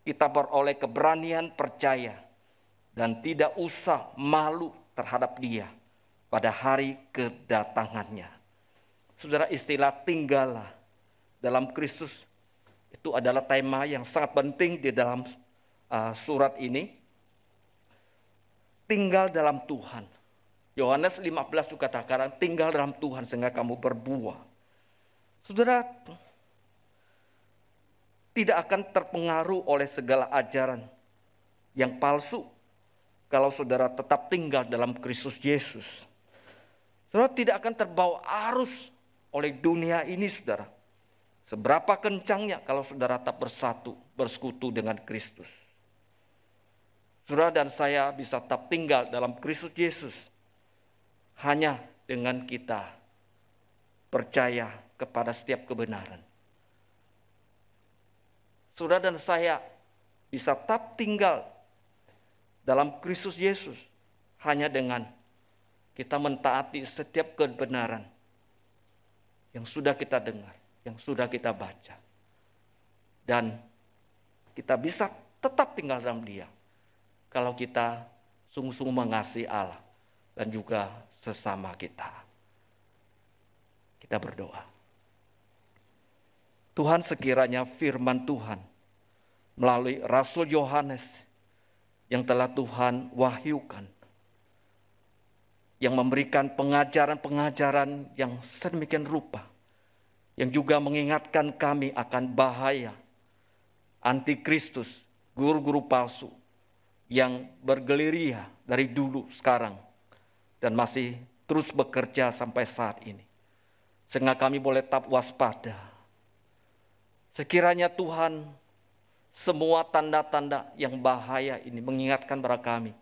kita beroleh keberanian percaya. Dan tidak usah malu terhadap dia pada hari kedatangannya. Saudara, istilah tinggallah dalam Kristus itu adalah tema yang sangat penting di dalam surat ini. Tinggal dalam Tuhan. Yohanes 15 juga katakan tinggal dalam Tuhan sehingga kamu berbuah. Saudara, tidak akan terpengaruh oleh segala ajaran yang palsu kalau saudara tetap tinggal dalam Kristus Yesus. Saudara tidak akan terbawa arus oleh dunia ini saudara. Seberapa kencangnya kalau saudara tetap bersatu, bersekutu dengan Kristus. Saudara dan saya bisa tetap tinggal dalam Kristus Yesus hanya dengan kita percaya kepada setiap kebenaran. Saudara dan saya bisa tetap tinggal dalam Kristus Yesus hanya dengan kita mentaati setiap kebenaran yang sudah kita dengar, yang sudah kita baca. Dan kita bisa tetap tinggal dalam Dia kalau kita sungguh-sungguh mengasihi Allah dan juga sesama kita. Kita berdoa. Tuhan, sekiranya firman Tuhan melalui Rasul Yohanes yang telah Tuhan wahyukan, yang memberikan pengajaran-pengajaran yang sedemikian rupa, yang juga mengingatkan kami akan bahaya antikristus, guru-guru palsu yang bergerilya dari dulu sekarang dan masih terus bekerja sampai saat ini. Sehingga kami boleh tetap waspada. Sekiranya Tuhan, semua tanda-tanda yang bahaya ini mengingatkan kepada kami.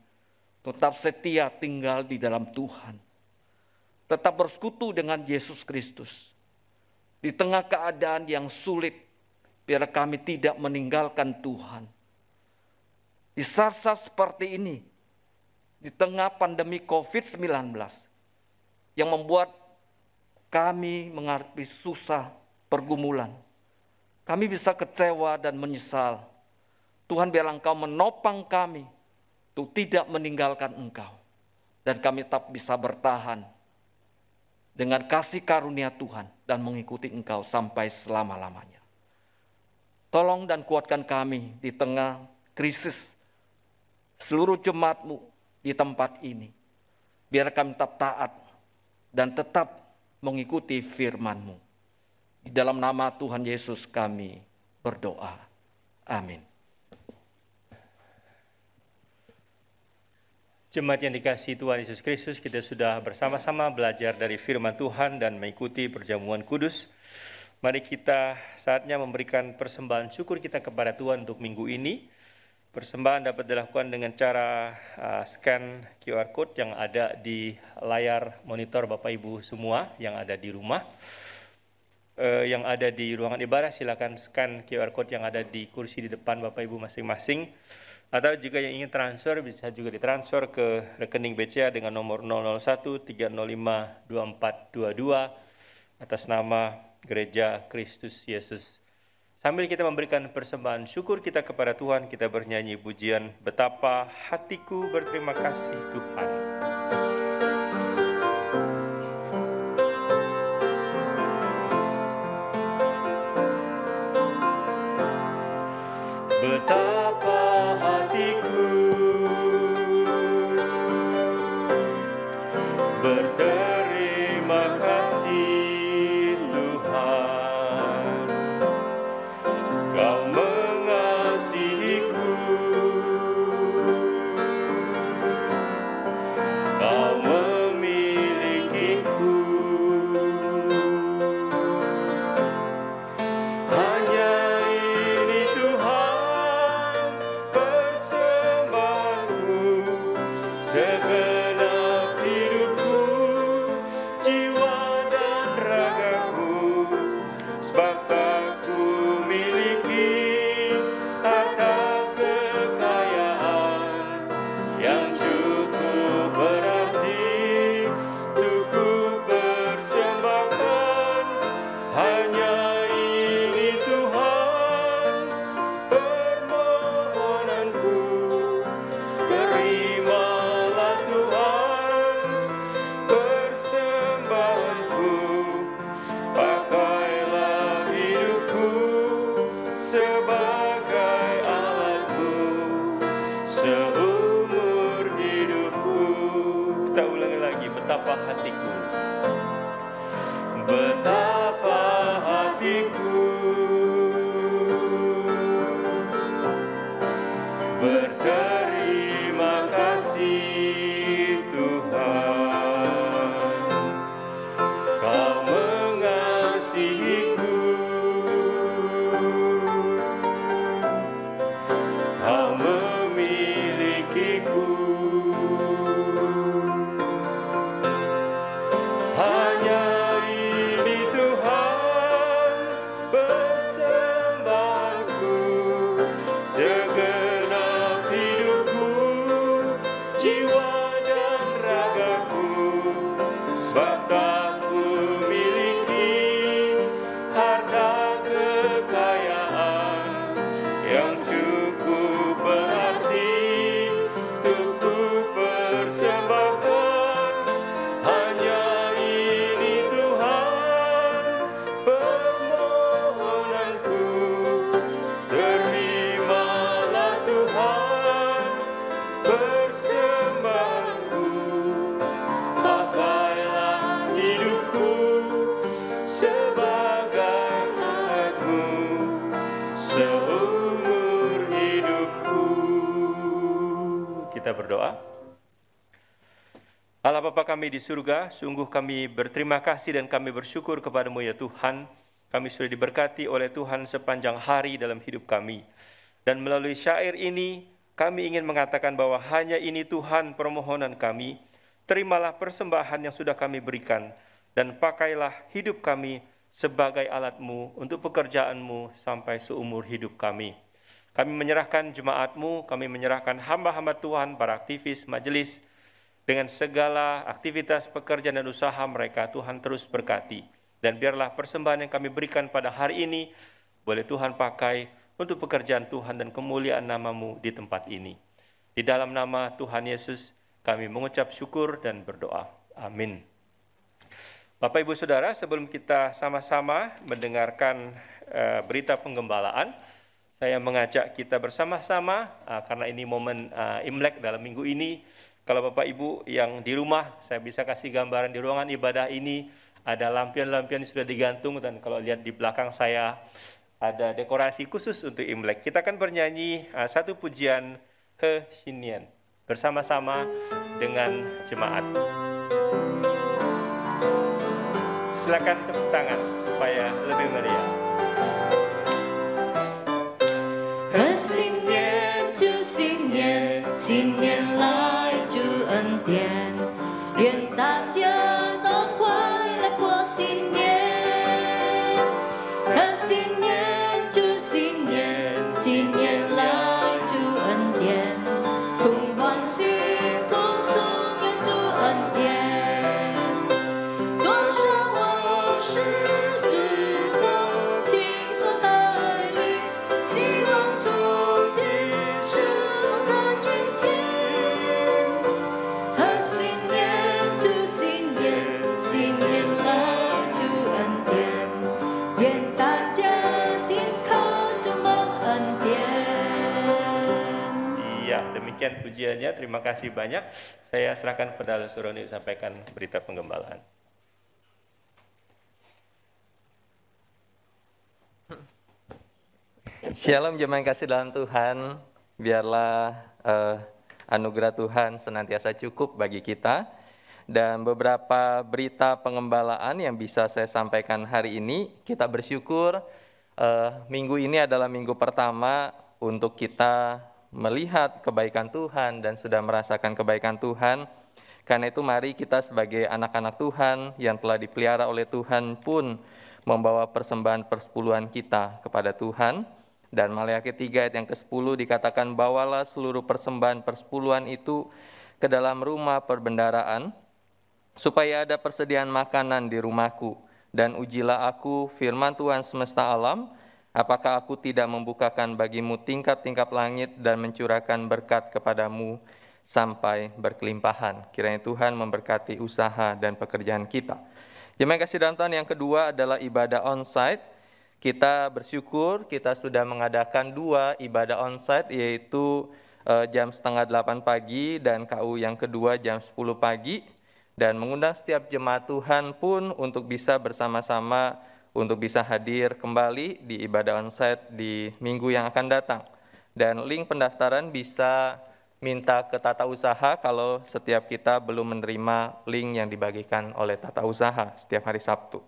Tetap setia tinggal di dalam Tuhan. Tetap bersekutu dengan Yesus Kristus. Di tengah keadaan yang sulit, biar kami tidak meninggalkan Tuhan. Di saat-saat seperti ini, di tengah pandemi COVID-19 yang membuat kami menghadapi susah, pergumulan, kami bisa kecewa dan menyesal. Tuhan, biarlah Engkau menopang kami untuk tidak meninggalkan Engkau. Dan kami tetap bisa bertahan dengan kasih karunia Tuhan dan mengikuti Engkau sampai selama-lamanya. Tolong dan kuatkan kami di tengah krisis seluruh jemaat-Mu di tempat ini. Biar kami tetap taat dan tetap mengikuti firman-Mu. Di dalam nama Tuhan Yesus kami berdoa. Amin. Jemaat yang dikasihi Tuhan Yesus Kristus, kita sudah bersama-sama belajar dari firman Tuhan dan mengikuti perjamuan kudus. Mari kita saatnya memberikan persembahan syukur kita kepada Tuhan untuk minggu ini. Persembahan dapat dilakukan dengan cara scan QR Code yang ada di layar monitor Bapak Ibu semua yang ada di rumah. Yang ada di ruangan ibadah, silakan scan QR Code yang ada di kursi di depan Bapak Ibu masing-masing. Atau jika yang ingin transfer, bisa juga ditransfer ke rekening BCA dengan nomor 001-305-2422 atas nama Gereja Kristus Yesus. Sambil kita memberikan persembahan syukur kita kepada Tuhan, kita bernyanyi pujian Betapa Hatiku Berterima Kasih Tuhan. Betapa hatiku berterima kasih Tuhan, Kau mengasihiku, Kau memilikiku. Hanya ini Tuhan persembahanku, segenap hidupku, jiwa dan ragaku, sebab tak ku miliki harta kekayaan yang cukup berarti untuk ku persembahkan. Hanya ini Tuhan permohonanku, terimalah Tuhan persembahanku, pakailah hidupku sebagai alat-Mu seumur hidupku. Kita ulangi lagi, betapa hatiku, betapa hatiku berterima kasih Tuhan, Kau mengasihiku, Kau memilikiku. Hanya ini Tuhan persembahanku, segenap hidupku, jiwa dan ragaku, sebab tak ku miliki harta kekayaan yang cukup berarti untuk ku persembahkan. Hanya ini Tuhan permohonanku, terimalah Tuhan persembahanku, pakailah hidupku sebagai alat-Mu seumur hidupku. Kita berdoa. Allah Bapa kami di surga, sungguh kami berterima kasih dan kami bersyukur kepada-Mu ya Tuhan. Kami sudah diberkati oleh Tuhan sepanjang hari dalam hidup kami. Dan melalui syair ini, kami ingin mengatakan bahwa hanya ini Tuhan permohonan kami. Terimalah persembahan yang sudah kami berikan, dan pakailah hidup kami sebagai alat-Mu untuk pekerjaan-Mu sampai seumur hidup kami. Kami menyerahkan jemaat-Mu, kami menyerahkan hamba-hamba Tuhan, para aktivis majelis, dengan segala aktivitas pekerjaan dan usaha mereka. Tuhan terus berkati. Dan biarlah persembahan yang kami berikan pada hari ini, boleh Tuhan pakai untuk pekerjaan Tuhan dan kemuliaan nama-Mu di tempat ini. Di dalam nama Tuhan Yesus, kami mengucap syukur dan berdoa. Amin. Bapak, Ibu, Saudara, sebelum kita sama-sama mendengarkan berita penggembalaan, saya mengajak kita bersama-sama, karena ini momen Imlek dalam minggu ini. Kalau Bapak Ibu yang di rumah, saya bisa kasih gambaran di ruangan ibadah ini, ada lampion-lampion yang sudah digantung, dan kalau lihat di belakang saya, ada dekorasi khusus untuk Imlek. Kita akan bernyanyi satu pujian He Shinien bersama-sama dengan jemaat. Silakan tepuk tangan supaya lebih meriah. 新年来祝恩典，愿大家都快乐过新年。贺新年，祝新年，新年来祝恩典，同欢喜，同颂愿祝恩典。多少往事值得轻松带领，希望重建是我的眼前。贺新年，祝新年，新年来祝恩典，愿大家心口充满恩典。 Iya, demikian pujiannya. Terima kasih banyak. Saya serahkan kepada Suroni sampaikan berita penggembalaan. Shalom jemaat yang kasih dalam Tuhan, biarlah anugerah Tuhan senantiasa cukup bagi kita. Dan beberapa berita penggembalaan yang bisa saya sampaikan hari ini, kita bersyukur minggu ini adalah minggu pertama untuk kita melihat kebaikan Tuhan dan sudah merasakan kebaikan Tuhan. Karena itu mari kita sebagai anak-anak Tuhan yang telah dipelihara oleh Tuhan pun membawa persembahan persepuluhan kita kepada Tuhan. Dan Maleakhi 3 ayat yang ke-10 dikatakan, bawalah seluruh persembahan persepuluhan itu ke dalam rumah perbendaraan, supaya ada persediaan makanan di rumahku. Dan ujilah aku, firman Tuhan semesta alam, apakah aku tidak membukakan bagimu tingkap-tingkap langit dan mencurahkan berkat kepadamu sampai berkelimpahan. Kiranya Tuhan memberkati usaha dan pekerjaan kita. Jemaat yang kasih dalam Tuhan, yang kedua adalah ibadah onsite. Kita bersyukur kita sudah mengadakan 2 ibadah onsite, yaitu jam 7:30 pagi dan KU yang kedua jam 10 pagi. Dan mengundang setiap jemaat Tuhan pun untuk bisa bersama-sama untuk bisa hadir kembali di ibadah onsite di minggu yang akan datang. Dan link pendaftaran bisa minta ke tata usaha kalau setiap kita belum menerima link yang dibagikan oleh tata usaha setiap hari Sabtu.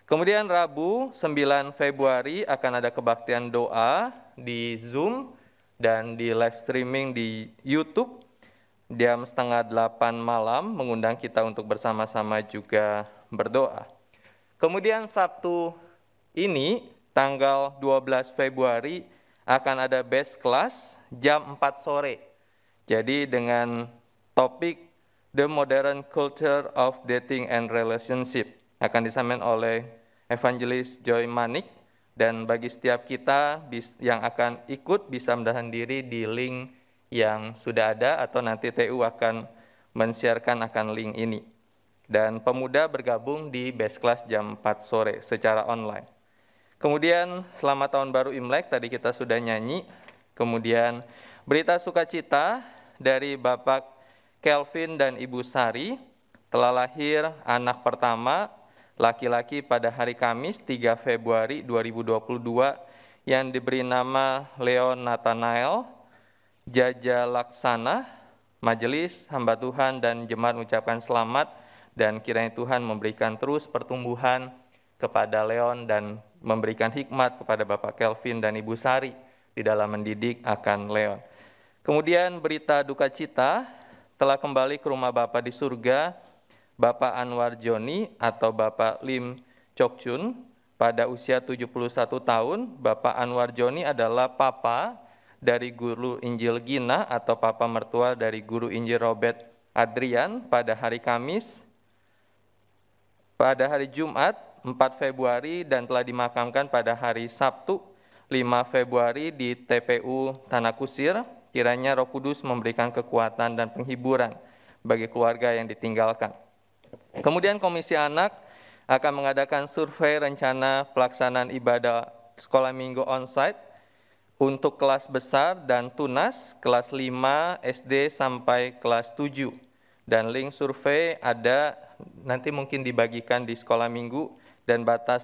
Kemudian Rabu 9 Februari akan ada kebaktian doa di Zoom dan di live streaming di YouTube. Jam 7:30 malam mengundang kita untuk bersama-sama juga berdoa. Kemudian Sabtu ini, tanggal 12 Februari, akan ada base class jam 4 sore. Jadi dengan topik The Modern Culture of Dating and Relationship, akan disampaikan oleh Evangelis Joy Manik. Dan bagi setiap kita yang akan ikut bisa mendaftarkan diri di link yang sudah ada, atau nanti TU akan men-sharekan akan link ini. Dan pemuda bergabung di base class jam 4 sore secara online. Kemudian selamat tahun baru Imlek, tadi kita sudah nyanyi. Kemudian berita sukacita dari Bapak Kelvin dan Ibu Sari, telah lahir anak pertama laki-laki pada hari Kamis 3 Februari 2022 yang diberi nama Leon Nathanael Jaja Laksana. Majelis, hamba Tuhan dan jemaat mengucapkan selamat. Dan kiranya Tuhan memberikan terus pertumbuhan kepada Leon dan memberikan hikmat kepada Bapak Kelvin dan Ibu Sari di dalam mendidik akan Leon. Kemudian berita duka cita, telah kembali ke rumah Bapa di surga, Bapak Anwar Joni atau Bapak Lim Chok Chun pada usia 71 tahun. Bapak Anwar Joni adalah papa dari Guru Injil Gina atau papa mertua dari Guru Injil Robert Adrian pada hari Kamis, pada hari Jumat 4 Februari dan telah dimakamkan pada hari Sabtu 5 Februari di TPU Tanah Kusir. Kiranya Roh Kudus memberikan kekuatan dan penghiburan bagi keluarga yang ditinggalkan. Kemudian Komisi Anak akan mengadakan survei rencana pelaksanaan ibadah sekolah minggu onsite untuk kelas besar dan tunas kelas 5 SD sampai kelas 7. Dan link survei ada nanti mungkin dibagikan di sekolah minggu dan batas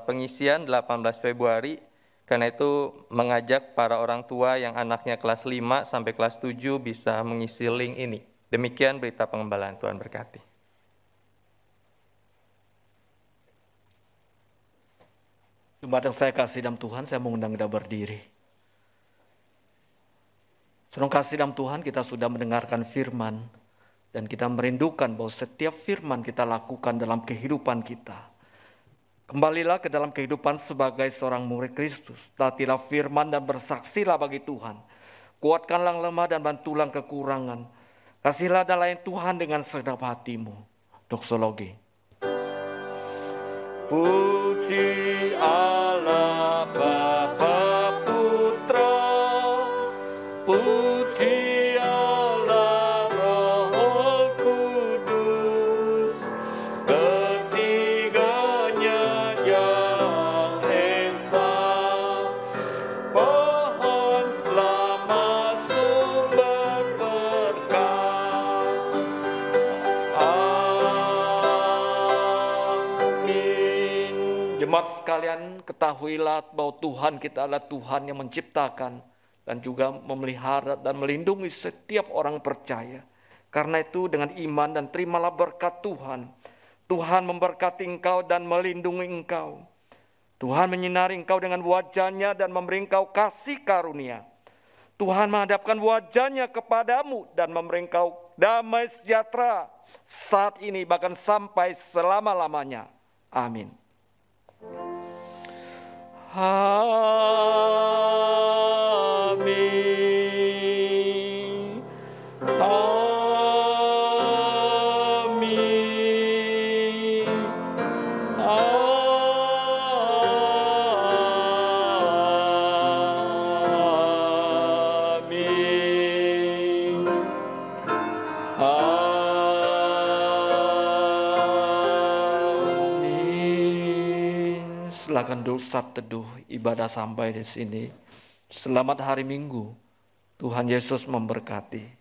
pengisian 18 Februari. Karena itu mengajak para orang tua yang anaknya kelas 5 sampai kelas 7 bisa mengisi link ini. Demikian berita pengembalaan, Tuhan berkati. Jemaat yang saya kasih dalam Tuhan, saya mengundang kita berdiri. Saudara kasih dalam Tuhan, kita sudah mendengarkan firman dan kita merindukan bahwa setiap firman kita lakukan dalam kehidupan kita. Kembalilah ke dalam kehidupan sebagai seorang murid Kristus. Taatilah firman dan bersaksilah bagi Tuhan. Kuatkanlah lemah dan bantulah kekurangan. Kasihlah dan layani Tuhan dengan segenap hatimu. Doksologi. Puji Allah Bapa Putra, puji Allah Roh Kudus, ketiganya yang esa, pohon selamat sumber berkat. Amin. Jemaat sekalian, ketahuilah bahwa Tuhan kita adalah Tuhan yang menciptakan dan juga memelihara dan melindungi setiap orang percaya. Karena itu dengan iman dan terimalah berkat Tuhan. Tuhan memberkati engkau dan melindungi engkau. Tuhan menyinari engkau dengan wajah-Nya dan memberi engkau kasih karunia. Tuhan menghadapkan wajah-Nya kepadamu dan memberi engkau damai sejahtera saat ini bahkan sampai selama-lamanya. Amin. Amin. Amin. Amin. Amin. Silakan duduk saat teduh, ibadah sampai di sini. Selamat hari Minggu. Tuhan Yesus memberkati.